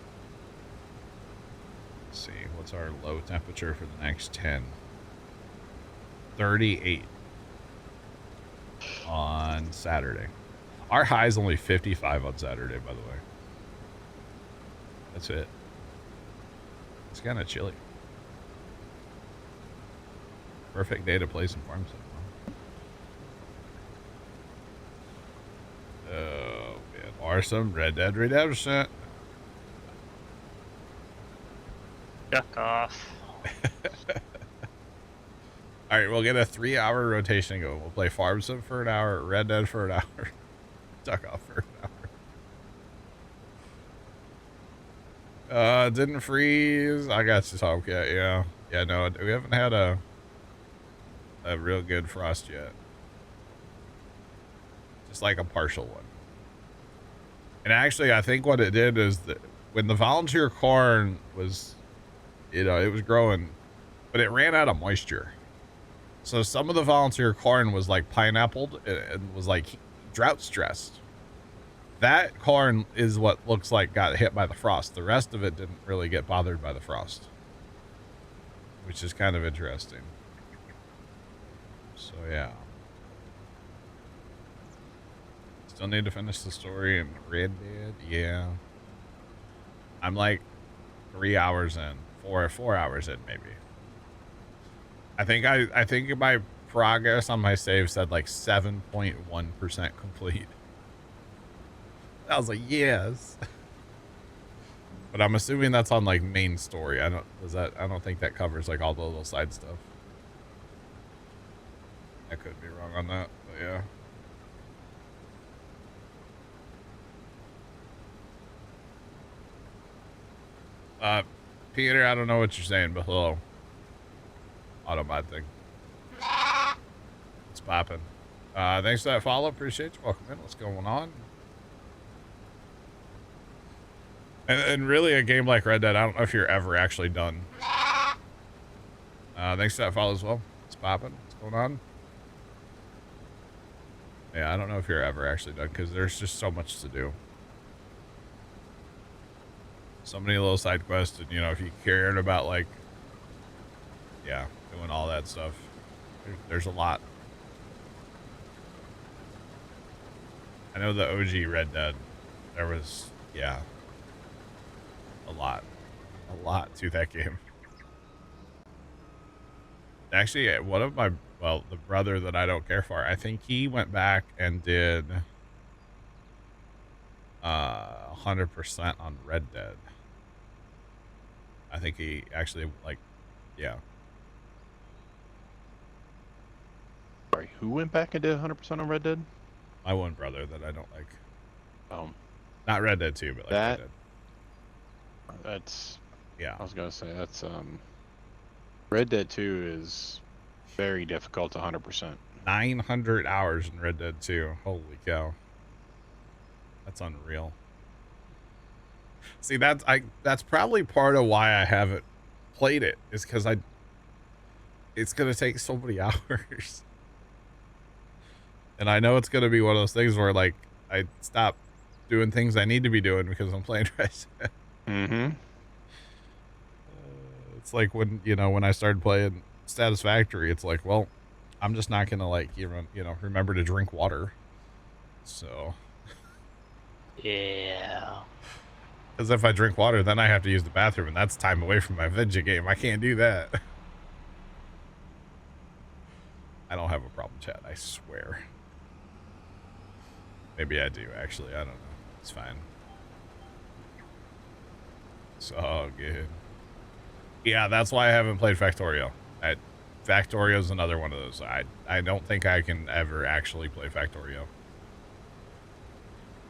S1: Let's see, what's our low temperature for the next 10? 38 on Saturday. Our high is only 55 on Saturday, by the way. That's it. It's kind of chilly. Perfect day to play some farm sim. Oh man, or some Red Dead Redemption.
S2: Duck off.
S1: All right, we'll get a 3-hour rotation going. We'll play farm sim for an hour, Red Dead for an hour, duck off for an hour. Didn't freeze. I got you, Tomcat. Yeah. No, we haven't had a real good frost yet. Just like a partial one. And actually, I think what it did is that when the volunteer corn was, you know, it was growing, but it ran out of moisture. So some of the volunteer corn was like pineappled and was like drought stressed. That corn is what looks like got hit by the frost. The rest of it didn't really get bothered by the frost, which is kind of interesting. So yeah. Still need to finish the story in Red Dead. Yeah. I'm like 3 hours in, 4 hours in maybe. I think my progress on my save said like 7.1% complete. I was like, yes. But I'm assuming that's on like main story. I don't think that covers like all the little side stuff. I could be wrong on that, but yeah. Peter, I don't know what you're saying, but hello. Autobot thing. It's popping. Thanks for that follow. Appreciate you. Welcome in. What's going on? And really, a game like Red Dead, I don't know if you're ever actually done. Thanks for that follow as well. It's popping. What's going on? Yeah, I don't know if you're ever actually done because there's just so much to do. So many little side quests, and you know, if you cared about like, yeah, doing all that stuff, there's a lot. I know the OG Red Dead, there was, yeah, a lot to that game. Actually, one of my, well, the brother that I don't care for, I think he went back and did 100% on Red Dead. I think he actually, like, yeah.
S3: Sorry, who went back and did 100% on Red Dead?
S1: My one brother that I don't like. Not Red Dead 2, but like
S3: that,
S1: Red Dead.
S3: That's,
S1: yeah.
S3: I was gonna say that's Red Dead 2 is very difficult to 100%.
S1: 900 hours in Red Dead 2. Holy cow. That's unreal. See, that's probably part of why I haven't played it, is because it's gonna take so many hours. And I know it's gonna be one of those things where like I stop doing things I need to be doing because I'm playing Res.
S3: Mm-hmm.
S1: It's like when, you know, when I started playing Satisfactory, it's like, well, I'm just not going to like even, you know, remember to drink water. So,
S2: Yeah.
S1: because if I drink water, then I have to use the bathroom, and that's time away from my video game. I can't do that. I don't have a problem, chat. I swear. Maybe I do, actually. I don't know. It's fine. It's all good. Yeah, that's why I haven't played Factorio. Factorio is another one of those. I don't think I can ever actually play Factorio.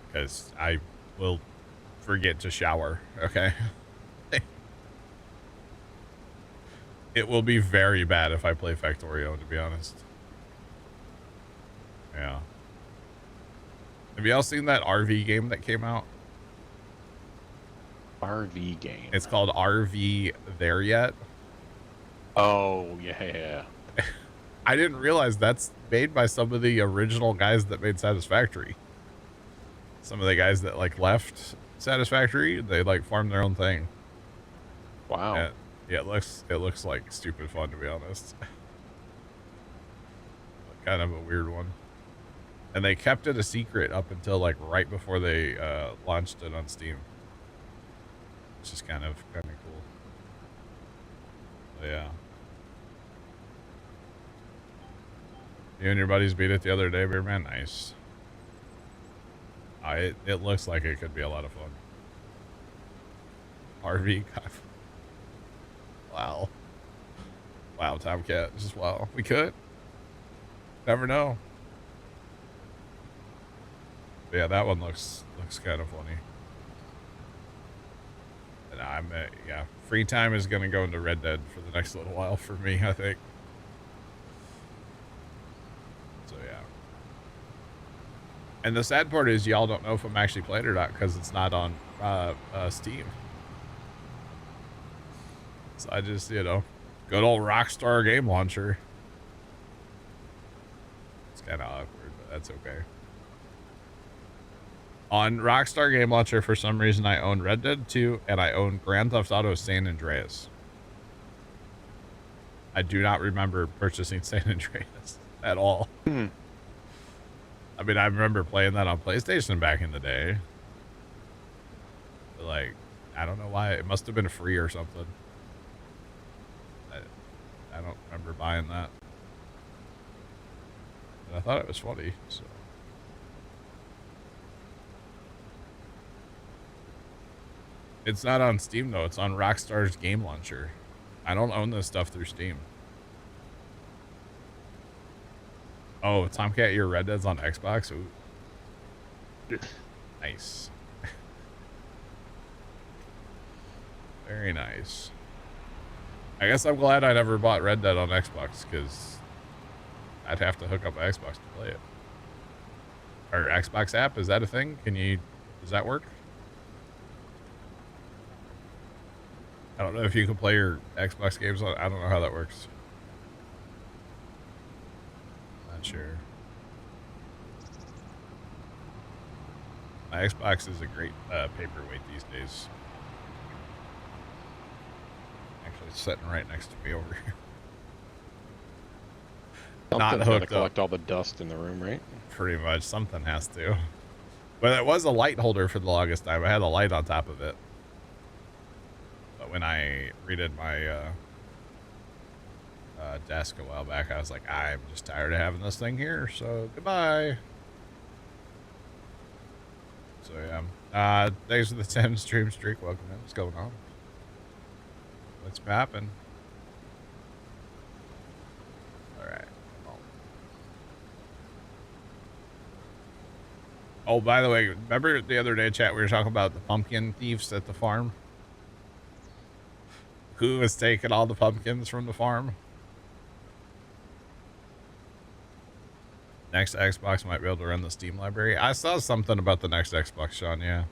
S1: Because I will forget to shower, okay? It will be very bad if I play Factorio, to be honest. Yeah. Have y'all seen that RV game that came out?
S3: RV game.
S1: It's called RV There Yet.
S3: Oh, yeah.
S1: I didn't realize that's made by some of the original guys that made Satisfactory. Some of the guys that like left Satisfactory, they like formed their own thing.
S3: Wow.
S1: Yeah, it looks like stupid fun, to be honest. Kind of a weird one. And they kept it a secret up until like right before they launched it on Steam. Which is kind of cool. So, yeah. You and your buddies beat it the other day, Beer Man? Nice. It looks like it could be a lot of fun. RV. Wow. Wow, Tomcat. Just wow. We could. Never know. But yeah, that one looks kind of funny. And yeah, free time is going to go into Red Dead for the next little while for me, I think. So yeah. And the sad part is y'all don't know if I'm actually playing it or not because it's not on Steam. So I just, you know, good old Rockstar game launcher. It's kind of awkward, but that's okay. On Rockstar Game Launcher, for some reason, I own Red Dead 2 and I own Grand Theft Auto San Andreas. I do not remember purchasing San Andreas at all.
S3: Hmm.
S1: I mean, I remember playing that on PlayStation back in the day. But like, I don't know why. It must have been free or something. I don't remember buying that. But I thought it was funny, so. It's not on Steam, though. It's on Rockstar's Game Launcher. I don't own this stuff through Steam. Oh, Tomcat, your Red Dead's on Xbox? Ooh. Nice. Very nice. I guess I'm glad I never bought Red Dead on Xbox, because I'd have to hook up my Xbox to play it. Or Xbox app, is that a thing? Does that work? I don't know if you can play your Xbox games on. I don't know how that works. Not sure. My Xbox is a great paperweight these days. Actually, it's sitting right next to me over here. Not hooked up.
S3: Collect all the dust in the room, right?
S1: Pretty much. Something has to. But it was a light holder for the longest time. I had a light on top of it. But when I redid my desk a while back, I was like, I'm just tired of having this thing here, so goodbye. So yeah. Thanks for the 10 stream streak. Welcome in. What's going on? What's poppin'? Alright. Oh, by the way, remember the other day, chat, we were talking about the pumpkin thieves at the farm? Who was taking all the pumpkins from the farm? Next Xbox might be able to run the Steam library. I saw something about the next Xbox, Sean, yeah.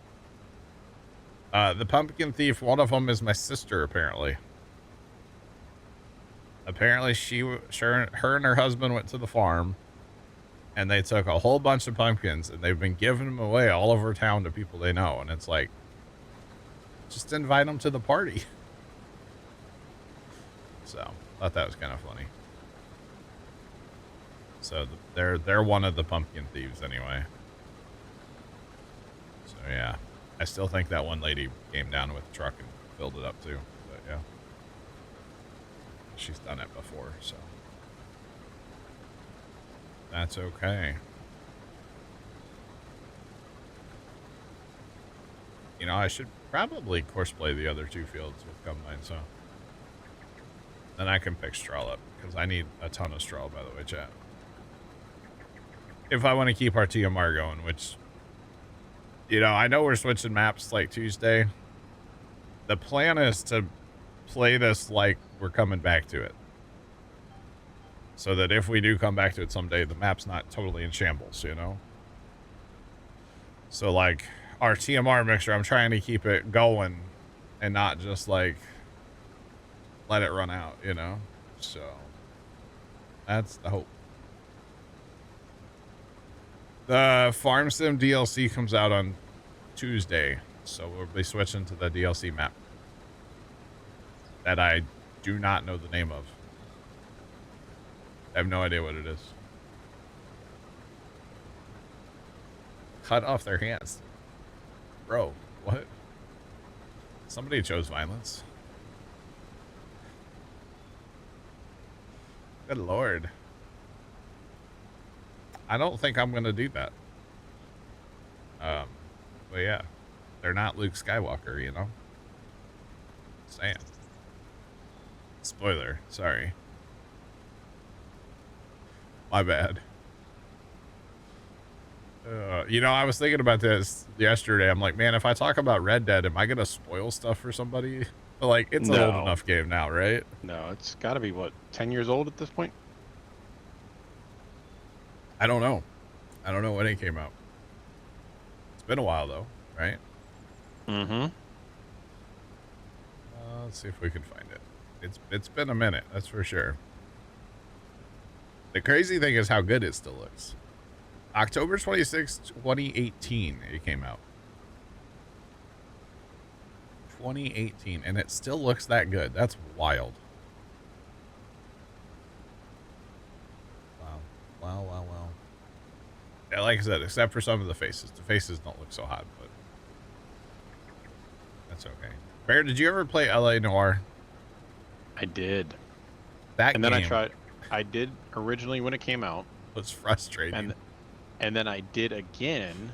S1: The pumpkin thief, one of them is my sister, apparently. Apparently her and her husband went to the farm. And they took a whole bunch of pumpkins and they've been giving them away all over town to people they know. And it's like, just invite them to the party. So, thought that was kind of funny. So they're one of the pumpkin thieves anyway. So yeah, I still think that one lady came down with the truck and filled it up too. But yeah, she's done it before, so that's okay. You know, I should probably courseplay the other 2 fields with Combine, so then I can pick straw up, because I need a ton of straw, by the way, chat. If I want to keep our TMR going, which, you know, I know we're switching maps like Tuesday. The plan is to play this like we're coming back to it. So that if we do come back to it someday, the map's not totally in shambles, you know? So, like, our TMR mixture, I'm trying to keep it going and not just, like, let it run out, you know? So, that's the hope. The Farm Sim DLC comes out on Tuesday, so we'll be switching to the DLC map that I do not know the name of. I have no idea what it is. Cut off their hands. Bro, what? Somebody chose violence. Good lord. I don't think I'm going to do that. But yeah, they're not Luke Skywalker, you know? Saying. Spoiler, sorry. My bad. You know, I was thinking about this yesterday. I'm like, man, if I talk about Red Dead, am I going to spoil stuff for somebody? But like, it's an old enough game now, right?
S3: No, it's got to be, what, 10 years old at this point?
S1: I don't know. I don't know when it came out. It's been a while, though, right?
S3: Mm-hmm.
S1: Let's see if we can find it. It's been a minute, that's for sure. The crazy thing is how good it still looks. October 26th, 2018, it came out. 2018, and it still looks that good. That's wild. Wow. Wow, wow, wow. Yeah, like I said, except for some of the faces. The faces don't look so hot, but that's okay. Bear, did you ever play LA Noire?
S3: I did.
S1: That
S3: and
S1: game
S3: then I did originally when it came out.
S1: was frustrating.
S3: And then I did again.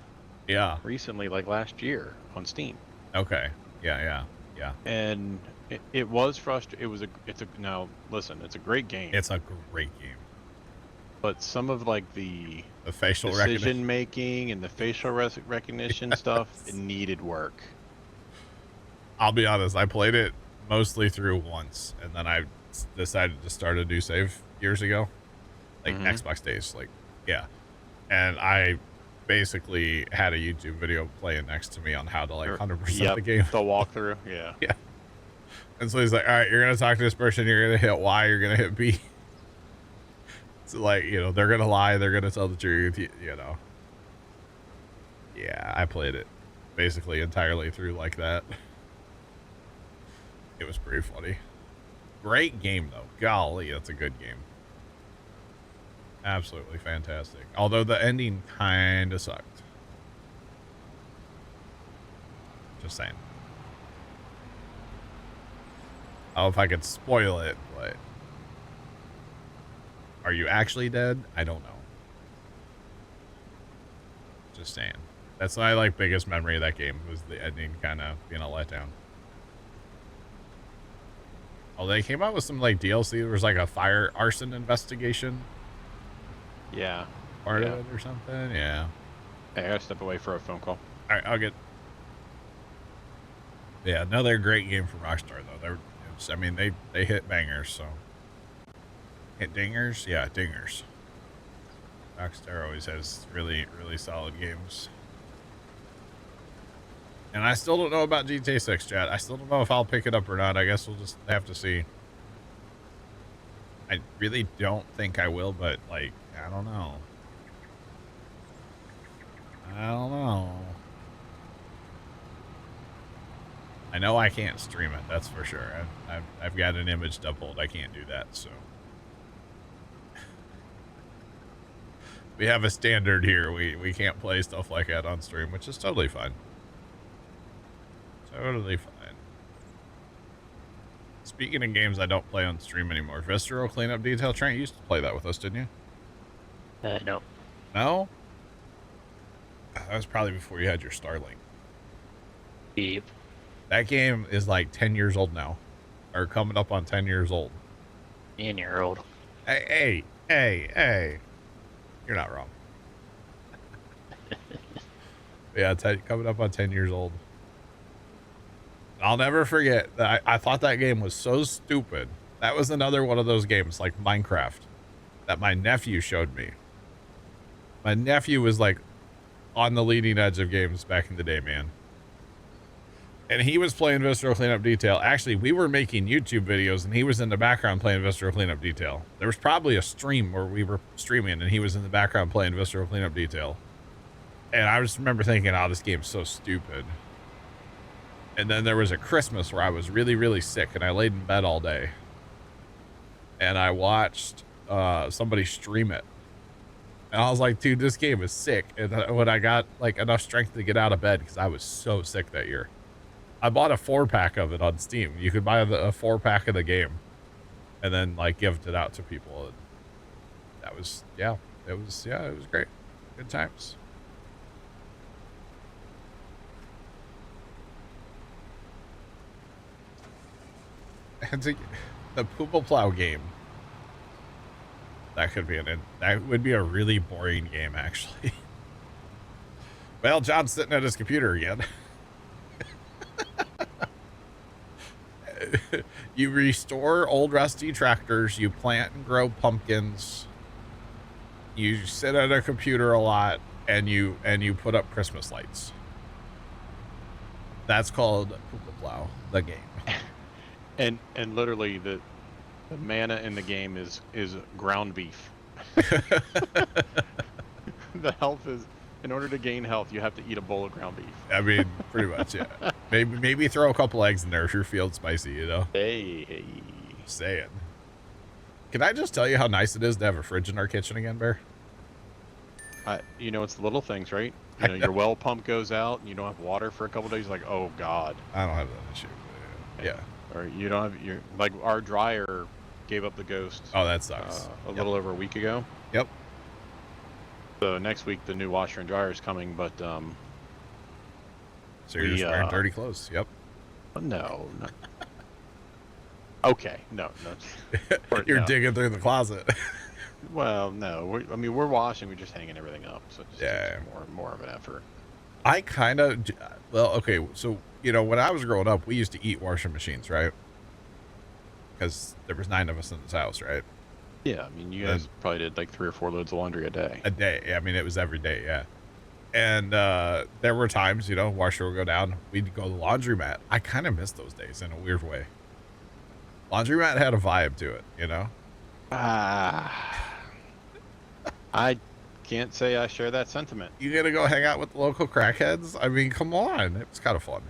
S1: Yeah.
S3: Recently, like last year on Steam.
S1: Okay. Yeah.
S3: And it was frustrating. Now listen, it's a great game.
S1: It's a great game.
S3: But some of like the
S1: facial
S3: decision making and the facial recognition stuff, it needed work.
S1: I'll be honest, I played it mostly through once, and then I decided to start a new save years ago, like Xbox days, like, yeah. And I basically had a YouTube video playing next to me on how to like 100% the game.
S3: The walkthrough, yeah.
S1: Yeah. And so he's like, all right, you're going to talk to this person, you're going to hit Y, you're going to hit B. So like, you know, they're going to lie, they're going to tell the truth, you know. Yeah, I played it basically entirely through like that. It was pretty funny. Great game, though. Golly, that's a good game. Absolutely fantastic. Although the ending kind of sucked. Just saying. Oh, if I could spoil it, but... Are you actually dead? I don't know. Just saying. That's my, like, biggest memory of that game, was the ending kind of being a letdown. Oh, they came out with some, like, DLC. There was, like, a fire arson investigation.
S3: Yeah.
S1: Part of it or something? Yeah.
S3: Hey, I gotta step away for a phone call.
S1: All right, I'll get... Yeah, another great game from Rockstar, though. I mean, they hit bangers, so... Hit dingers? Yeah, dingers. Rockstar always has really, really solid games. And I still don't know about GTA 6, chat. I still don't know if I'll pick it up or not. I guess we'll just have to see. I really don't think I will, but, like, I don't know. I don't know. I know I can't stream it, that's for sure. I've got an image to upload. I can't do that, so. We have a standard here. We can't play stuff like that on stream, which is totally fine. Totally fine. Speaking of games I don't play on stream anymore, Visceral Cleanup Detail. Trent, you used to play that with us, didn't you?
S2: No.
S1: No? That was probably before you had your Starlink.
S2: Yep.
S1: That game is like 10 years old now. Or coming up on 10 years old.
S2: And you're old.
S1: Hey. You're not wrong. Yeah, coming up on 10 years old. I'll never forget that I thought that game was so stupid. That was another one of those games like Minecraft that my nephew showed me. My nephew was like on the leading edge of games back in the day, man. And he was playing Visceral Cleanup Detail. Actually, we were making YouTube videos and he was in the background playing Visceral Cleanup Detail. There was probably a stream where we were streaming and he was in the background playing Visceral Cleanup Detail. And I just remember thinking, oh, this game's so stupid. And then there was a Christmas where I was really, really sick and I laid in bed all day. And I watched somebody stream it. And I was like, dude, this game is sick. And when I got like enough strength to get out of bed, because I was so sick that year, I bought a 4-pack of it on Steam. You could buy a 4-pack of the game and then like give it out to people. And that was, it was great. Good times. And the Puma Plow game. That would be a really boring game, actually. Well, John's sitting at his computer again. You restore old rusty tractors, you plant and grow pumpkins, you sit at a computer a lot, and you put up Christmas lights. That's called Puma Plow, the game.
S3: And literally the mana in the game is ground beef. The health is, in order to gain health, you have to eat a bowl of ground beef.
S1: I mean, pretty much, yeah. Maybe throw a couple eggs in there if you're feeling spicy, you know?
S3: Hey.
S1: Just saying. Can I just tell you how nice it is to have a fridge in our kitchen again, Bear?
S3: It's the little things, right? You know, your well pump goes out and you don't have water for a couple days, like, oh God.
S1: I don't have that issue. Yeah.
S3: Or you don't have like our dryer gave up the ghost.
S1: Oh, that sucks.
S3: A little over a week ago.
S1: Yep.
S3: So next week the new washer and dryer is coming, but
S1: so you're just wearing dirty clothes. Yep.
S3: No. Okay, no.
S1: You're digging through the closet.
S3: Well, no. We're washing. We're just hanging everything up. So it's just more of an effort.
S1: I kind of, well, okay. So, when I was growing up, we used to eat washing machines, right? Because there was 9 of us in this house, right?
S3: Yeah, you guys probably did like 3 or 4 loads of laundry a day.
S1: A day. It was every day, yeah. And there were times, washer would go down. We'd go to the laundromat. I kind of miss those days in a weird way. Laundromat had a vibe to it,
S3: I can't say I share that sentiment.
S1: You gonna go hang out with the local crackheads? I mean, come on. It was kind of fun.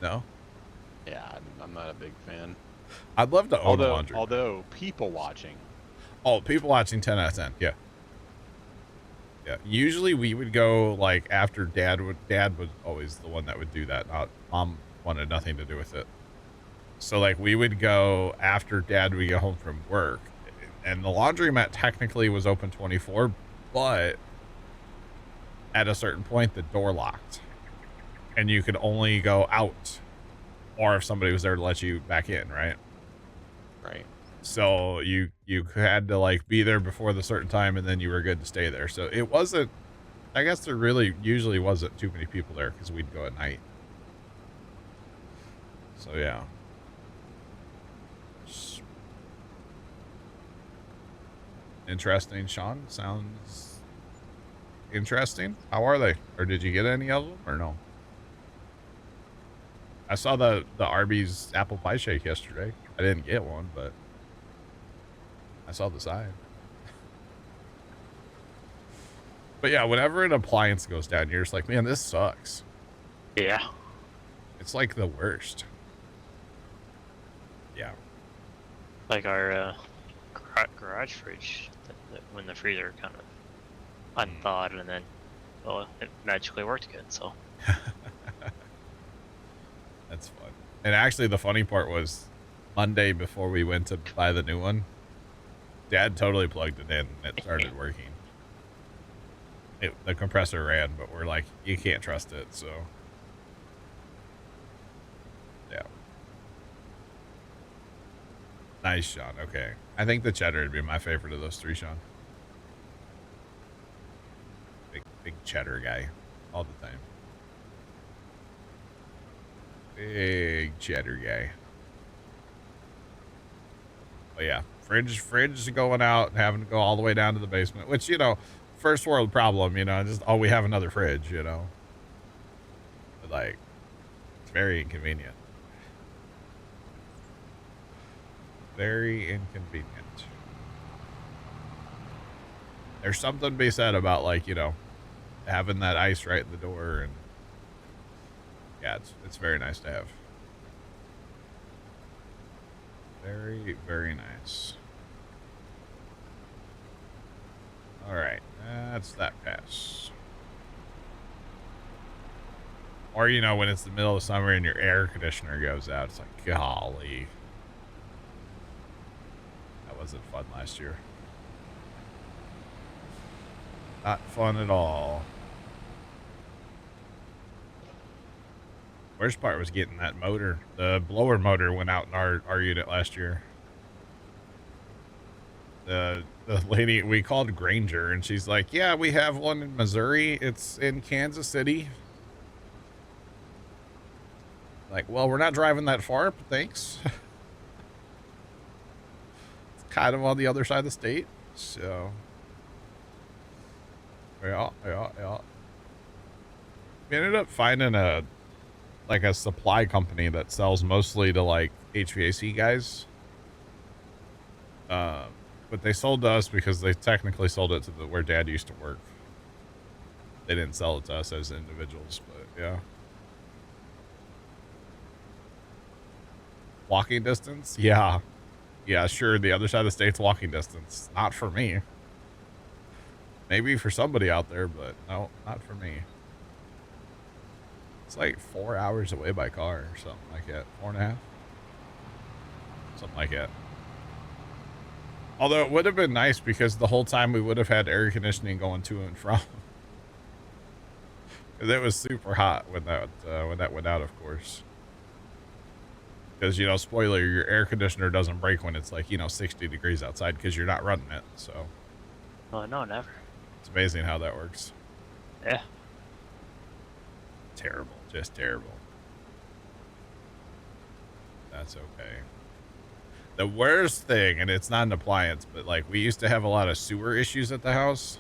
S1: No?
S3: Yeah, I'm not a big fan.
S1: I'd love to own a laundry.
S3: Although people watching.
S1: Oh, people watching 10 out of 10. Yeah. Yeah. Usually we would go like after dad was always the one that would do that. Mom wanted nothing to do with it. So like we would go after dad would get home from work, and the laundromat technically was open 24, but at a certain point the door locked and you could only go out or if somebody was there to let you back in, right?
S3: Right.
S1: So you had to like be there before the certain time and then you were good to stay there. So it wasn't, I guess there really usually wasn't too many people there because we'd go at night. So yeah. Interesting, Sean. Sounds interesting. How are they? Or did you get any of them or no? I saw the Arby's apple pie shake yesterday. I didn't get one, but I saw the sign. But yeah, whenever an appliance goes down, you're just like, man, this sucks.
S2: Yeah.
S1: It's like the worst. Yeah.
S2: Like our garage fridge, when the freezer kind of unthawed, and then, well, it magically worked good, so.
S1: That's fun. And actually, the funny part was Monday before we went to buy the new one, Dad totally plugged it in and it started working. The compressor ran, but we're like, you can't trust it, so. Yeah. Nice, Sean. Okay. I think the cheddar would be my favorite of those three, Sean. Big cheddar guy all the time. Big cheddar guy. But yeah, fridge going out and having to go all the way down to the basement, which, you know, first world problem, you know, just, oh, we have another fridge, you know. But like, it's very inconvenient. Very inconvenient. There's something to be said about, like, you know, having that ice right in the door, and yeah, it's very nice to have. Very, very nice. All right, that's that pass. Or, you know, when it's the middle of summer and your air conditioner goes out, it's like, golly. That wasn't fun last year. Not fun at all. Worst part was getting that motor. The blower motor went out in our unit last year. The lady, we called Granger, and she's like, yeah, we have one in Missouri. It's in Kansas City. Like, well, we're not driving that far, but thanks. It's kind of on the other side of the state, so. Yeah. We ended up finding a supply company that sells mostly to like HVAC guys. But they sold to us because they technically sold it to where Dad used to work. They didn't sell it to us as individuals, but yeah. Walking distance? Yeah. Yeah, sure. The other side of the state's walking distance. Not for me. Maybe for somebody out there, but no, not for me. It's like 4 hours away by car or something like that. 4.5? Something like that. Although it would have been nice because the whole time we would have had air conditioning going to and from. It was super hot when that went out, of course. Because, you know, spoiler, your air conditioner doesn't break when it's like, you know, 60 degrees outside because you're not running it, so.
S2: Oh, no, never.
S1: It's amazing how that works.
S2: Yeah.
S1: Terrible. Just terrible. That's okay. The worst thing, and it's not an appliance, but like we used to have a lot of sewer issues at the house.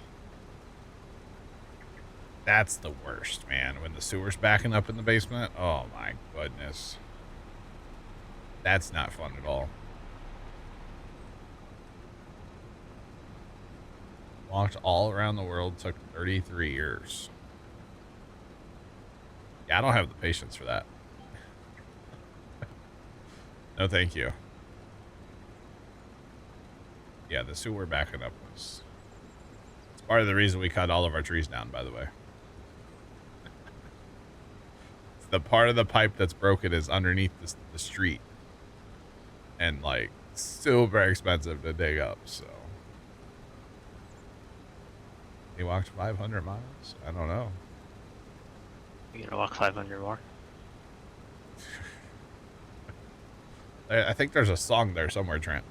S1: That's the worst, man. When the sewer's backing up in the basement. Oh my goodness. That's not fun at all. Walked all around the world, took 33 years. Yeah, I don't have the patience for that. No, thank you. Yeah, the sewer backing up was... It's part of the reason we cut all of our trees down, by the way. The part of the pipe that's broken is underneath the street. And, like, super expensive to dig up, so... He walked 500 miles? I don't know.
S2: You gonna walk 500 more?
S1: I think there's a song there somewhere, Trent.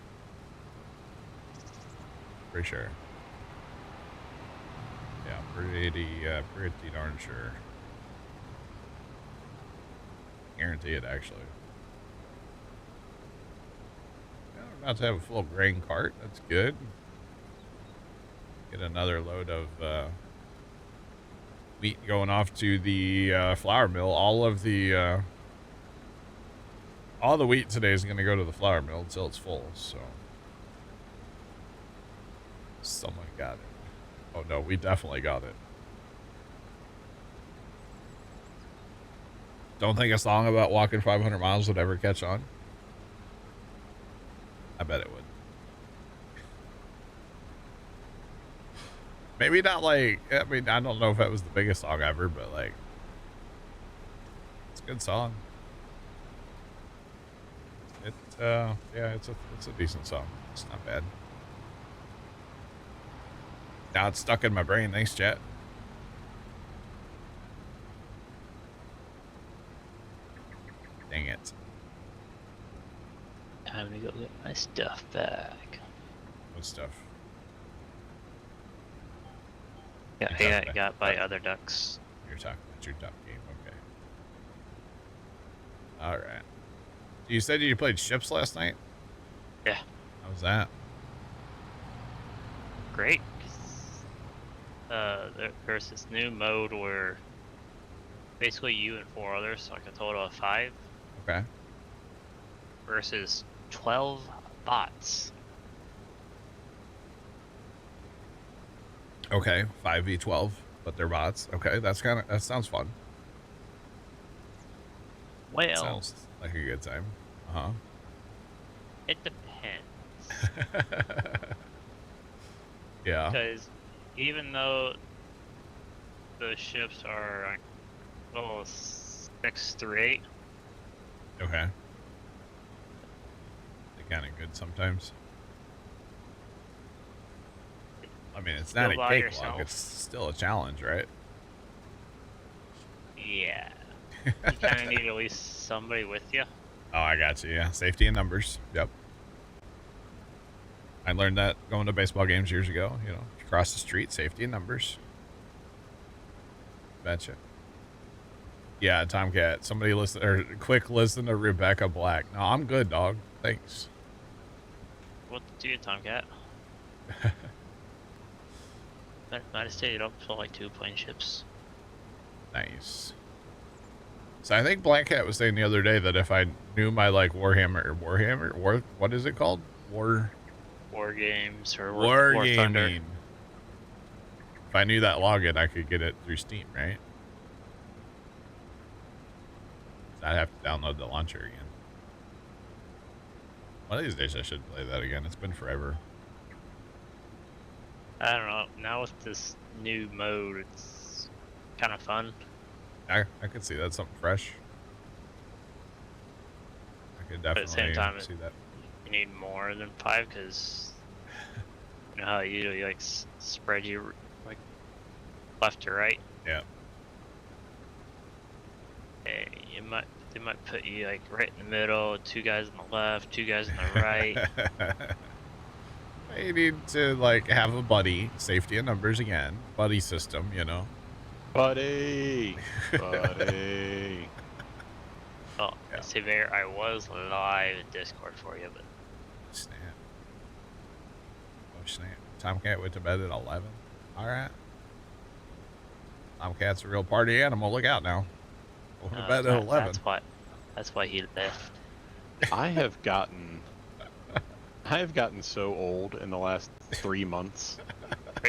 S1: Pretty sure. Yeah, pretty darn sure. Guarantee it, actually. Yeah, we're about to have a full grain cart. That's good. Get another load of wheat going off to the flour mill. All the wheat today is going to go to the flour mill until it's full. So someone got it. Oh no, we definitely got it. Don't think a song about walking 500 miles would ever catch on. I bet it would. Maybe not like, I mean, I don't know if that was the biggest song ever, but like, it's a good song. Yeah, it's a decent song. It's not bad. Now it's stuck in my brain. Thanks, chat. Dang it.
S2: Time to go get my stuff back.
S1: What stuff?
S2: Yeah,
S1: Your
S2: I
S1: duck
S2: got by other ducks.
S1: You're talking about your duck game. Okay. All right. You said you played ships last night?
S2: Yeah.
S1: How was that?
S2: Great. There's this new mode where basically you and 4 others, so like a total of 5,
S1: Okay.
S2: versus 12 bots.
S1: Okay. 5v12, but they're bots. Okay. That sounds fun.
S2: Well,
S1: Sounds like a good time. Uh-huh.
S2: it depends.
S1: Yeah.
S2: Because even though the ships are like, 6 through 8,
S1: Okay. They're kind of good sometimes. I mean, it's not a
S2: Go by
S1: cakewalk.
S2: yourself.
S1: It's still a challenge, right?
S2: yeah, you kind of need at least somebody with you.
S1: Oh, I got you. Yeah. Safety in numbers. Yep. I learned that going to baseball games years ago. You know, across the street, safety in numbers. Betcha. Yeah, Tomcat. Somebody listen or quick listen to Rebecca Black. No, I'm good, dog. Thanks.
S2: What do you, Tomcat? Might have stayed up till like 2 plane ships.
S1: Nice. So I think Black Cat was saying the other day that if I knew my like War what is it called? War
S2: Games or
S1: War
S2: War Thunder.
S1: Gaming. If I knew that login, I could get it through Steam, right? I'd have to download the launcher again. One of these days I should play that again. It's been forever.
S2: I don't know. Now with this new mode, it's kind of fun.
S1: I could see that, something fresh. I could
S2: But at the same
S1: definitely
S2: time,
S1: see that.
S2: you need more than 5 because you know how you usually like spread you like left to right.
S1: Yeah.
S2: They might put you like right in the middle, 2 guys on the left, 2 guys on the right.
S1: You need to like have a buddy, safety in numbers again, buddy system, you know.
S3: Buddy. Buddy.
S2: Oh,
S1: Yeah.
S2: Severe, I was live in Discord for you, but
S1: Snap. Oh snap. Tomcat went to bed at 11. All right. Tomcat's a real party animal. Look out now. Going to bed at 11.
S2: That's why he left.
S3: I have gotten so old in the last 3 months.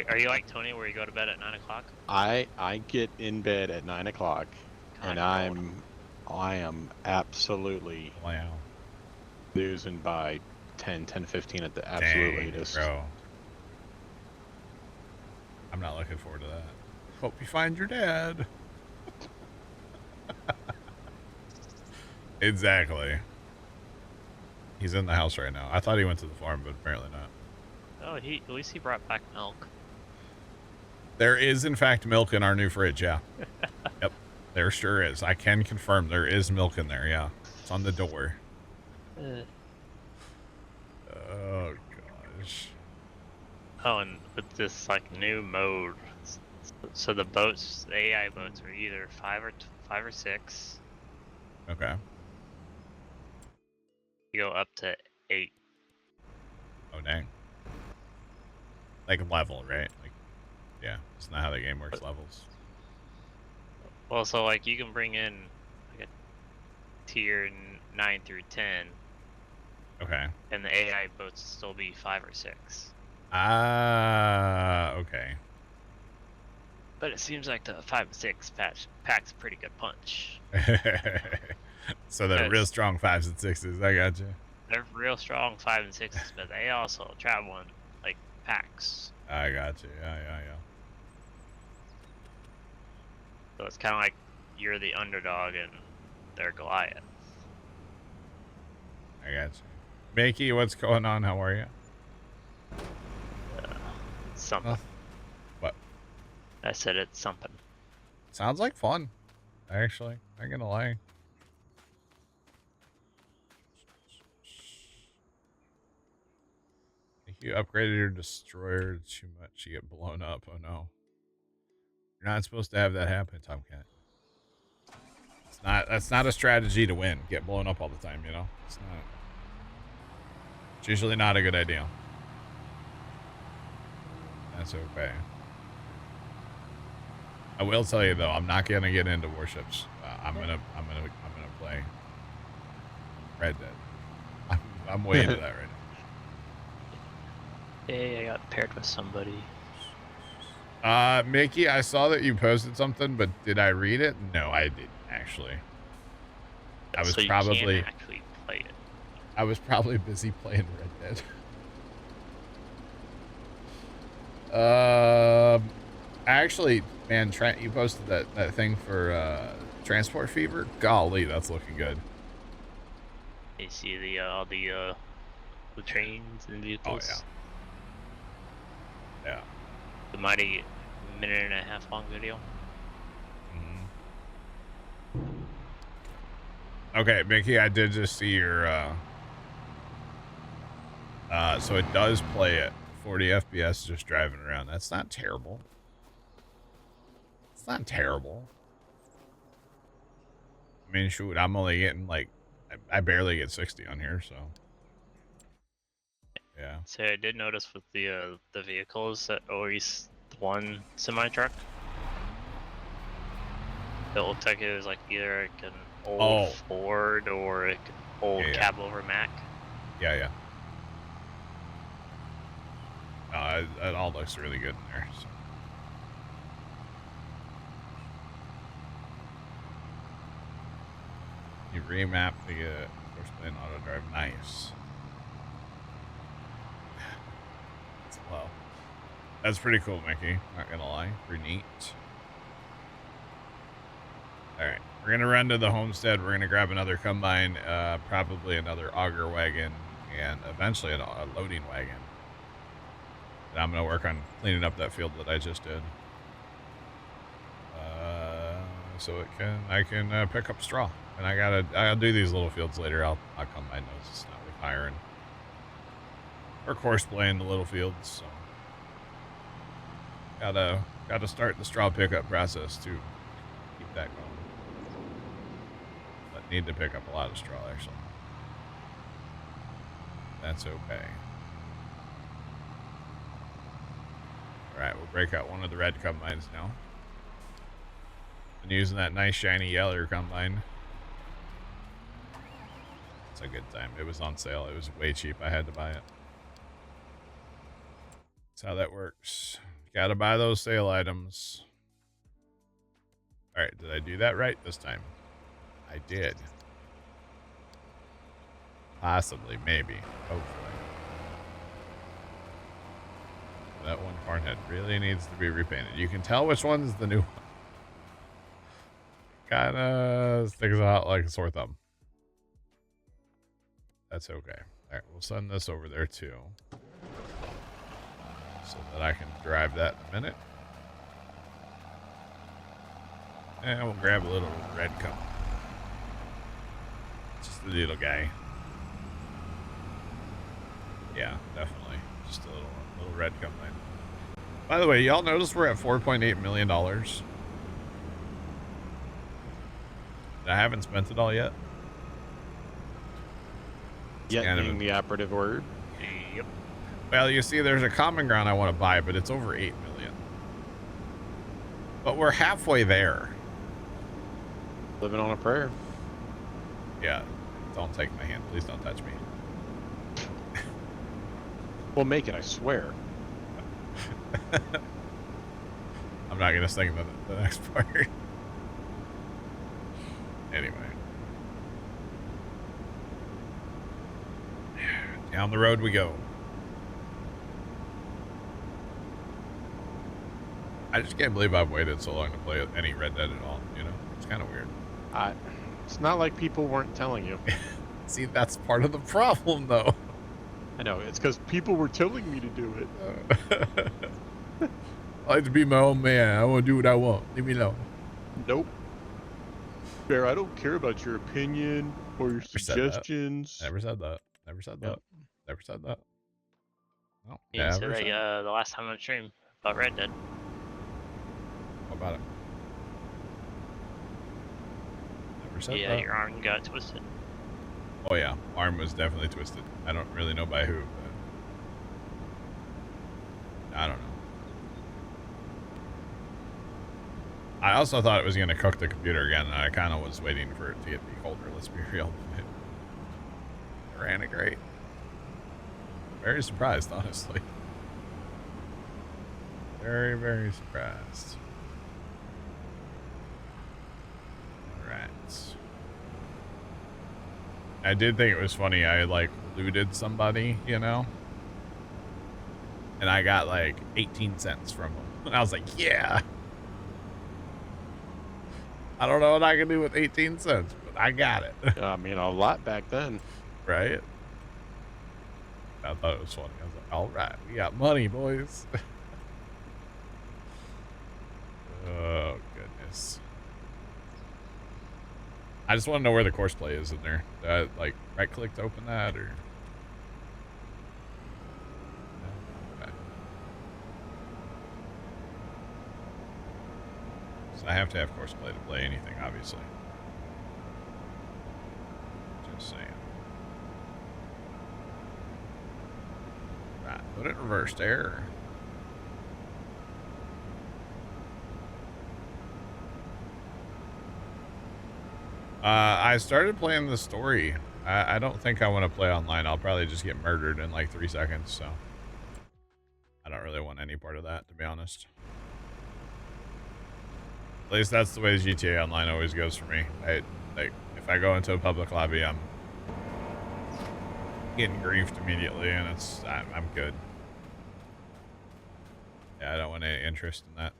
S2: Are you like Tony, where you go to bed at 9 o'clock?
S3: I get in bed at 9 o'clock, and
S2: Kinda
S3: I am absolutely
S1: Wow.
S3: losing by 10:15 at the absolute
S1: Dang,
S3: latest.
S1: bro. I'm not looking forward to that. Hope you find your dad. Exactly. He's in the house right now. I thought he went to the farm, but apparently not.
S2: Oh, at least he brought back milk.
S1: There is, in fact, milk in our new fridge, yeah. Yep, there sure is. I can confirm there is milk in there, yeah. It's on the door. Oh, gosh.
S2: Oh, and with this like new mode, so the boats, the AI boats, are either 5 or 6.
S1: Okay.
S2: You go up to 8.
S1: Oh, dang. Like level, right? Like, yeah, it's not how the game works, levels.
S2: Well, so like you can bring in like a tier 9 through 10,
S1: Okay.
S2: and the AI boats still be 5 or 6.
S1: Ah, okay.
S2: But it seems like the 5 and 6 packs a pretty good punch.
S1: So they're real strong 5s and 6s. I got you.
S2: They're real strong 5 and 6s, but they also travel in like packs.
S1: I got you. Yeah.
S2: So it's kind of like you're the underdog and they're Goliath.
S1: I got you. Makey, what's going on? How are you?
S2: Something.
S1: What?
S2: I said it's something.
S1: Sounds like fun. Actually, I'm not gonna lie. If you upgraded your destroyer too much, you get blown up. Oh no. You're not supposed to have that happen, Tomcat. That's not a strategy to win. Get blown up all the time, you know? It's usually not a good idea. That's okay. I will tell you though, I'm not gonna get into warships. I'm gonna play Red Dead. I'm way into that right now.
S2: Hey, I got paired with somebody.
S1: Mickey, I saw that you posted something, but did I read it? No, I didn't actually. I was
S2: so you
S1: probably
S2: can't actually play it.
S1: I was probably busy playing Red Dead. Actually, man, Trent, you posted that thing for Transport Fever. Golly, that's looking good.
S2: You see all the trains and vehicles.
S1: Oh yeah. Yeah.
S2: The mighty 1.5-minute long video.
S1: Okay, Mickey, I did just see your so it does play at 40 FPS just driving around. That's not terrible. It's not terrible. I mean, shoot, I'm only getting like I barely get 60 on here, so yeah.
S2: So I did notice with the vehicles that always one semi truck. It looked like it was like either like an old Ford or like an old cab over Mac.
S1: Yeah. It all looks really good in there. So. You remap the horseplane auto drive. Nice. Well, that's pretty cool, Mickey. Not gonna lie, pretty neat. All right, we're gonna run to the homestead. We're gonna grab another combine, probably another auger wagon, and eventually a loading wagon. And I'm gonna work on cleaning up that field that I just did, so I can pick up straw. And I'll do these little fields later. I'll combine those. It's not with hiring or course playing the little fields. So gotta start the straw pickup process to keep that going. But need to pick up a lot of straw actually. That's okay. All right, we'll break out one of the red combines now. Been using that nice shiny yellow combine. It's a good time. It was on sale. It was way cheap. I had to buy it. That's how that works. Gotta buy those sale items. All right, did I do that right this time? I did. Possibly, maybe, hopefully. That one corn head really needs to be repainted. You can tell which one's the new one. Kinda sticks out like a sore thumb. That's okay. All right, we'll send this over there too, so that I can drive that in a minute. And we'll grab a little red cup. Just a little guy. Yeah, definitely. Just a little red cup line. By the way, y'all notice we're at $4.8 million. I haven't spent it all yet.
S3: Yet being the operative word.
S2: Yep.
S1: Well, you see, there's a common ground I want to buy, but it's over 8 million. But we're halfway there.
S3: Living on a prayer.
S1: Yeah. Don't take my hand. Please don't touch me.
S3: We'll make it, I swear.
S1: I'm not going to sing the next part. Anyway. Down the road we go. I just can't believe I've waited so long to play any Red Dead at all, you know? It's kind of weird.
S3: It's not like people weren't telling you.
S1: See, that's part of the problem, though.
S3: I know, it's because people were telling me to do it.
S1: I like to be my own man. I want to do what I want. Leave me alone.
S3: Nope. Bear, I don't care about your opinion or your suggestions.
S1: Never said that. Never said that.
S3: Yep.
S1: Never said that. No,
S2: You didn't say that the last time on stream about Red Dead.
S1: What about it? Never said
S2: Yeah,
S1: that.
S2: your arm got twisted.
S1: Oh yeah, arm was definitely twisted. I don't really know by who, but I don't know. I also thought it was going to cook the computer again, and I kind of was waiting for it to get colder, let's be real. It ran it great. Very surprised, honestly. Very, very surprised. Alright. I did think it was funny. I, like, looted somebody, you know? And I got, like, 18 cents from them. And I was like, yeah! I don't know what I can do with 18 cents, but I got it.
S3: I mean, a lot back then.
S1: Right? I thought it was funny. I was like, all right, we got money, boys. Oh, goodness. I just want to know where the course play is in there. Like, right-click to open that, or... Okay. So I have to have course play to play anything, obviously. Just saying. Right, put it in reverse there. I started playing the story. I don't think I want to play online. I'll probably just get murdered in like 3 seconds, so I don't really want any part of that, to be honest. At least that's the way GTA Online always goes for me. Like, if I go into a public lobby, I'm getting griefed immediately, and I'm good. Yeah, I don't want any interest in that.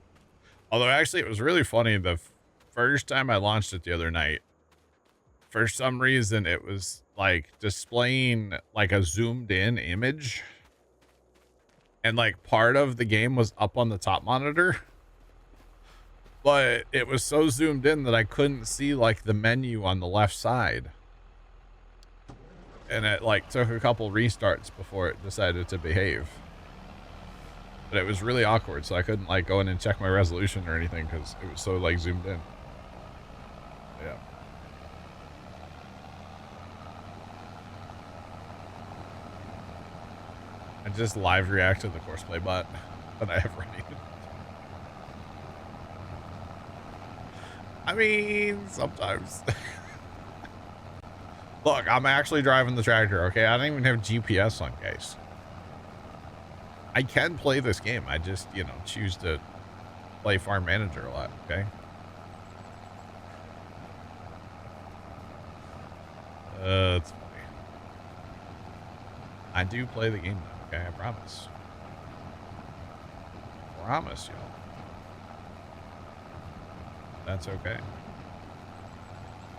S1: Although, actually, it was really funny. The first time I launched it the other night, for some reason, it was, like, displaying, like, a zoomed-in image. And, like, part of the game was up on the top monitor. But it was so zoomed in that I couldn't see, like, the menu on the left side. And it, like, took a couple restarts before it decided to behave. But it was really awkward, so I couldn't, like, go in and check my resolution or anything because it was so, like, zoomed in. Yeah. I just live react to the courseplay bot that I have running. I mean, sometimes. Look, I'm actually driving the tractor, okay? I don't even have GPS on, guys. I can play this game. I just, you know, choose to play Farm Manager a lot, okay? It's funny. I do play the game, though, okay? I promise. Promise, y'all. That's okay.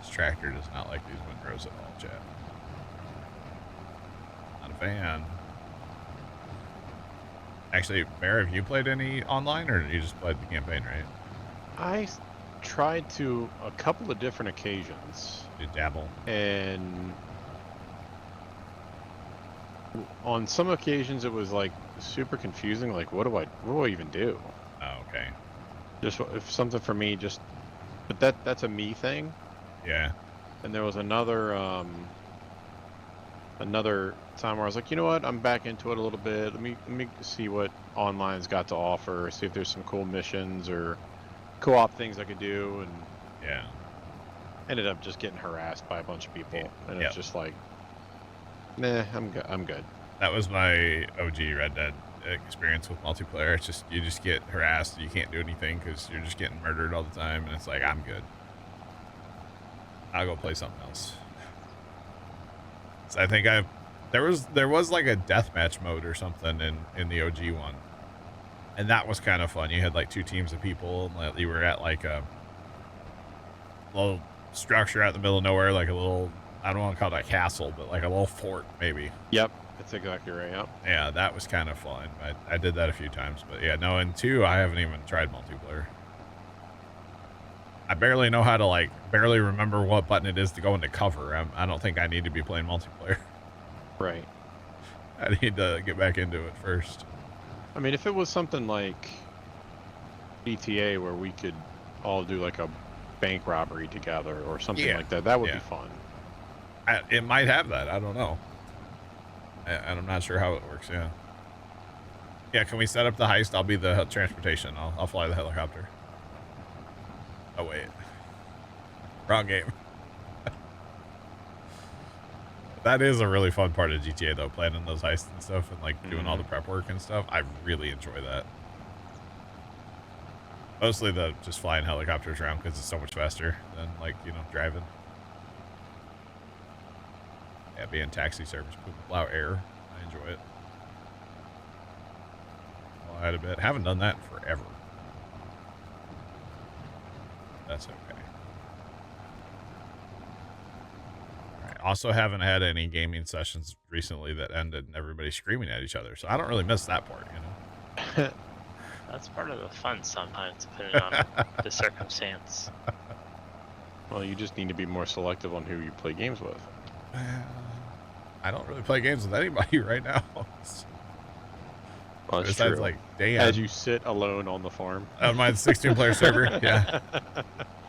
S1: This tractor does not like these windrows at all, chat. Not a fan. Actually, Bear, have you played any online, or did you just play the campaign, right?
S3: I tried to a couple of different occasions.
S1: You dabble.
S3: And on some occasions it was like super confusing, like what do I even do?
S1: Oh, okay.
S3: Just if something for me, just but that's a me thing.
S1: Yeah.
S3: And there was another time where I was like, you know what, I'm back into it a little bit. Let me see what online's got to offer, see if there's some cool missions or co-op things I could do, and
S1: yeah,
S3: ended up just getting harassed by a bunch of people, and it's just like, nah, I'm good.
S1: That was my OG Red Dead experience with multiplayer. It's just, you just get harassed. You can't do anything because you're just getting murdered all the time. And it's like, I'm good. I'll go play something else. So I think there was like a deathmatch mode or something in the OG one. And that was kind of fun. You had like 2 teams of people. And you were at like a little structure out in the middle of nowhere, like a little, I don't want to call it a castle, but like a little fort maybe.
S3: Yep, that's exactly right. Yep.
S1: Yeah, that was kind of fun. I did that a few times, but yeah, no, in 2, I haven't even tried multiplayer. I barely know how to barely remember what button it is to go into cover. I don't think I need to be playing multiplayer.
S3: Right.
S1: I need to get back into it first.
S3: I mean, if it was something like GTA where we could all do like a bank robbery together or something like that, that would be fun.
S1: It might have that. I don't know. I'm not sure how it works. Yeah. Yeah. Can we set up the heist? I'll be the transportation. I'll fly the helicopter. Oh wait, wrong game. That is a really fun part of GTA though, planning those heists and stuff and like doing all the prep work and stuff. I really enjoy that. Mostly the just flying helicopters around because it's so much faster than driving. Yeah, being taxi service, Plow Air. I enjoy it. Well, I had a bit. Haven't done that in forever. That's okay. All right. Also haven't had any gaming sessions recently that ended and everybody screaming at each other. So I don't really miss that part, you know?
S2: That's part of the fun sometimes, depending on the circumstance.
S3: Well, you just need to be more selective on who you play games with.
S1: I don't really play games with anybody right now.
S3: Well, that's
S1: besides,
S3: true.
S1: like, Dan.
S3: As you sit alone on the farm.
S1: On my 16-player server, yeah.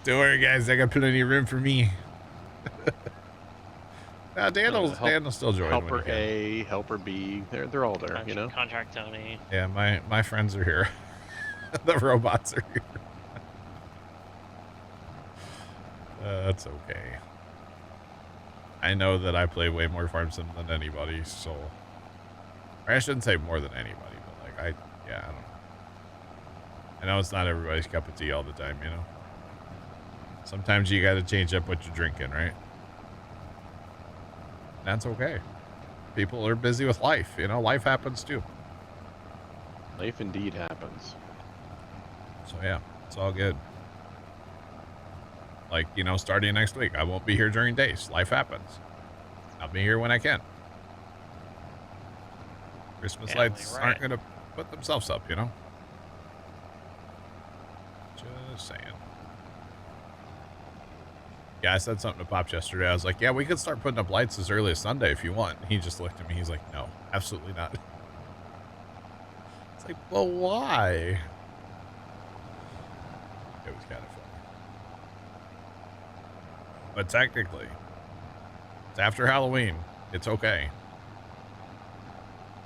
S1: Don't worry, guys. I got plenty of room for me. Daniel's still join.
S3: Helper A, Helper B. They're all there, you know?
S2: Contract Tony.
S1: Yeah, my friends are here. The robots are here. That's okay. I know that I play way more farm sim than anybody, so... Or I shouldn't say more than anybody, but I don't know. I know it's not everybody's cup of tea all the time, you know? Sometimes you gotta change up what you're drinking, right? That's okay. People are busy with life, you know? Life happens too.
S3: Life indeed happens.
S1: So yeah, it's all good. Like, you know, starting next week, I won't be here during days. Life happens. I'll be here when I can. Christmas lights aren't going to put themselves up, you know? Just saying. Yeah, I said something to Pops yesterday. I was like, yeah, we could start putting up lights as early as Sunday if you want. He just looked at me. He's like, no, absolutely not. It's like, well, why? It was kind of fun. But technically, it's after Halloween. It's okay.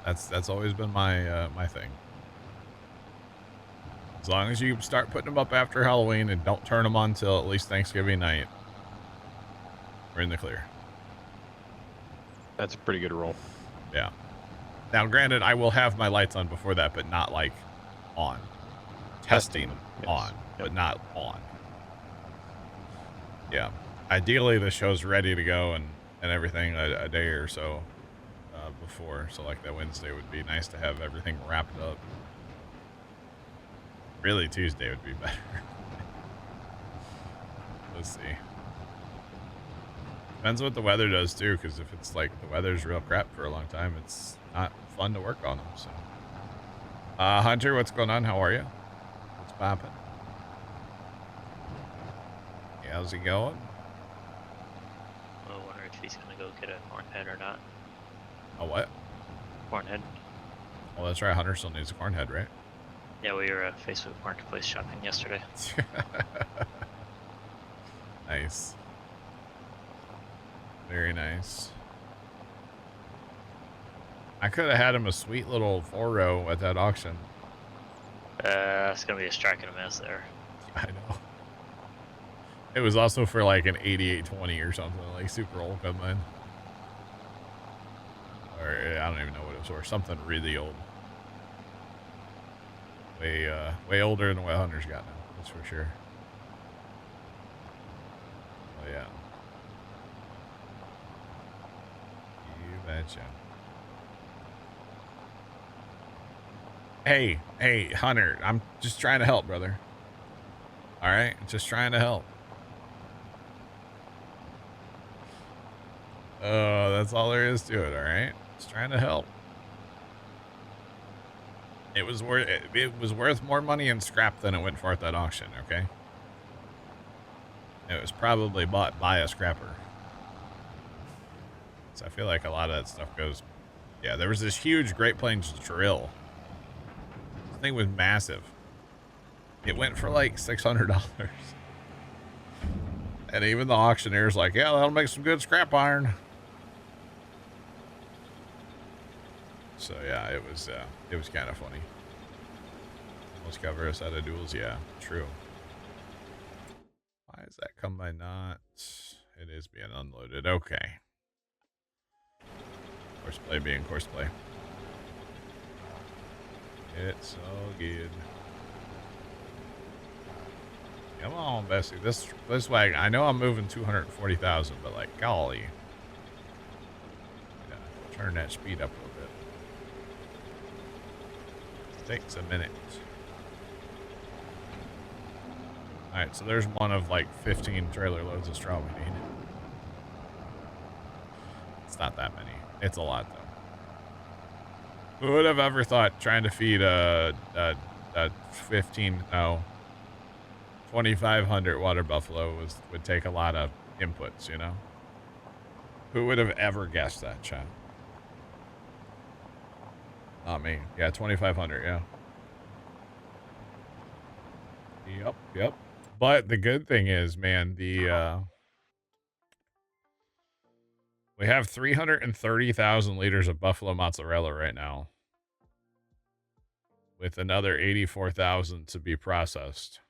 S1: That's always been my my thing. As long as you start putting them up after Halloween and don't turn them on till at least Thanksgiving night, we're in the clear.
S3: That's a pretty good rule.
S1: Yeah. Now, granted, I will have my lights on before that, but not like on. Testing
S3: yes.
S1: on, but not on. Yeah. Ideally, the show's ready to go and everything a day or so before. So like that Wednesday would be nice to have everything wrapped up. Really, Tuesday would be better. Let's see. Depends what the weather does too, because if it's like the weather's real crap for a long time, it's not fun to work on them. So, Hunter, what's going on? How are you? What's poppin'? Yeah, how's it going?
S2: I wonder if he's gonna go get a cornhead or not.
S1: A what?
S2: Cornhead.
S1: Well, that's right. Hunter still needs a corn head, right?
S2: Yeah, we were Facebook Marketplace shopping yesterday.
S1: Nice. Very nice. I could have had him a sweet little 4-row at that auction.
S2: It's gonna be a strike and a miss there.
S1: I know. It was also for like an 8820 or something, like super old gun mine. Or I don't even know what it was for. Something really old. way older than what Hunter's got now. That's for sure. Oh yeah. You betcha. Hey, Hunter, I'm just trying to help, brother. All right, just trying to help. Oh, that's all there is to it. All right, just trying to help. It was worth more money in scrap than it went for at that auction. Okay. It was probably bought by a scrapper. So I feel like a lot of that stuff goes. Yeah, there was this huge Great Plains drill. This thing was massive. It went for like $600. And even the auctioneer's like, yeah, that'll make some good scrap iron. So yeah, it was kind of funny. Let's cover us out of duels. Yeah, true. Why is that come by not? It is being unloaded. Okay. Horseplay being horseplay. It's so good. Come on, Bessie. This wagon. I know I'm moving 240,000, but like, golly. Yeah, turn that speed up a little bit. Takes a minute. All right, so there's one of like 15 trailer loads of straw we need. It's not that many. It's a lot though. Who would have ever thought trying to feed a 2,500 water buffalo would take a lot of inputs, you know? Who would have ever guessed that, Chad? Not me. Yeah, 2,500, yeah. Yep. But the good thing is, man, we have 330,000 liters of buffalo mozzarella right now, with another 84,000 to be processed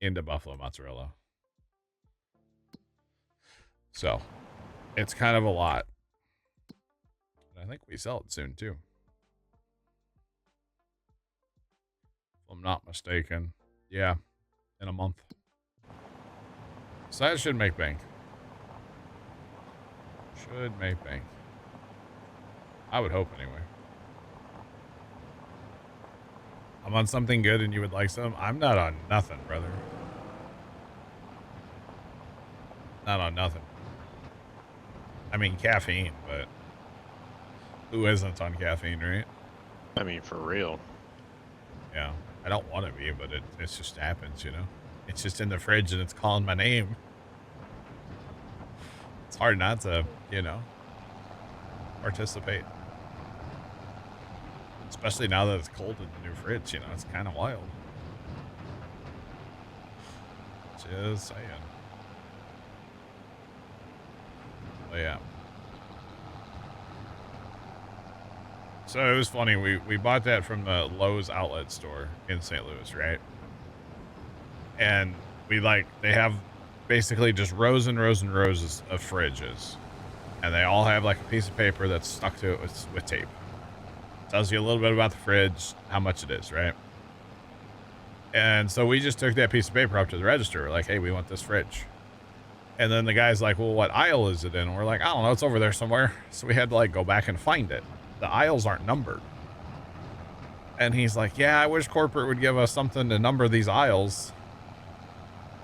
S1: into buffalo mozzarella. So it's kind of a lot. I think we sell it soon too, if I'm not mistaken. Yeah, in a month. So that should make bank. Should make bank. I would hope anyway. I'm on something good and you would like some? I'm not on nothing, brother. Not on nothing. I mean, caffeine, but who isn't on caffeine, right?
S3: I mean, for real.
S1: Yeah. I don't want to be, but it just happens, you know? It's just in the fridge and it's calling my name. It's hard not to, you know, participate. Especially now that it's cold in the new fridge, you know, it's kind of wild. Just saying. But yeah. So it was funny. We bought that from the Lowe's outlet store in St. Louis, right? And they have basically just rows and rows and rows of fridges. And they all have like a piece of paper that's stuck to it with tape. Tells you a little bit about the fridge, how much it is, right? And so we just took that piece of paper up to the register. We're like, hey, we want this fridge. And then the guy's like, well, what aisle is it in? And we're like, I don't know, it's over there somewhere. So we had to like go back and find it. The aisles aren't numbered. And he's like, yeah, I wish corporate would give us something to number these aisles.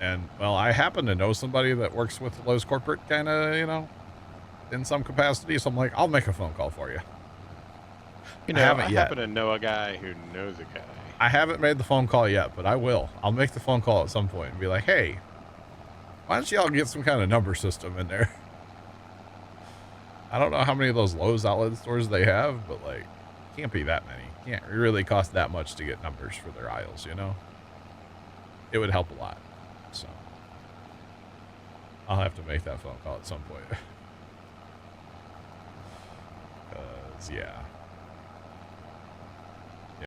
S1: And, well, I happen to know somebody that works with Lowe's corporate kind of, you know, in some capacity. So I'm like, I'll make a phone call for you.
S3: You know, I happen to know a guy who knows a guy.
S1: I haven't made the phone call yet, but I will. I'll make the phone call at some point and be like, hey, why don't y'all get some kind of number system in there? I don't know how many of those Lowe's outlet stores they have, but like, can't be that many. Can't really cost that much to get numbers for their aisles, you know? It would help a lot. So I'll have to make that phone call at some point. 'Cause, yeah.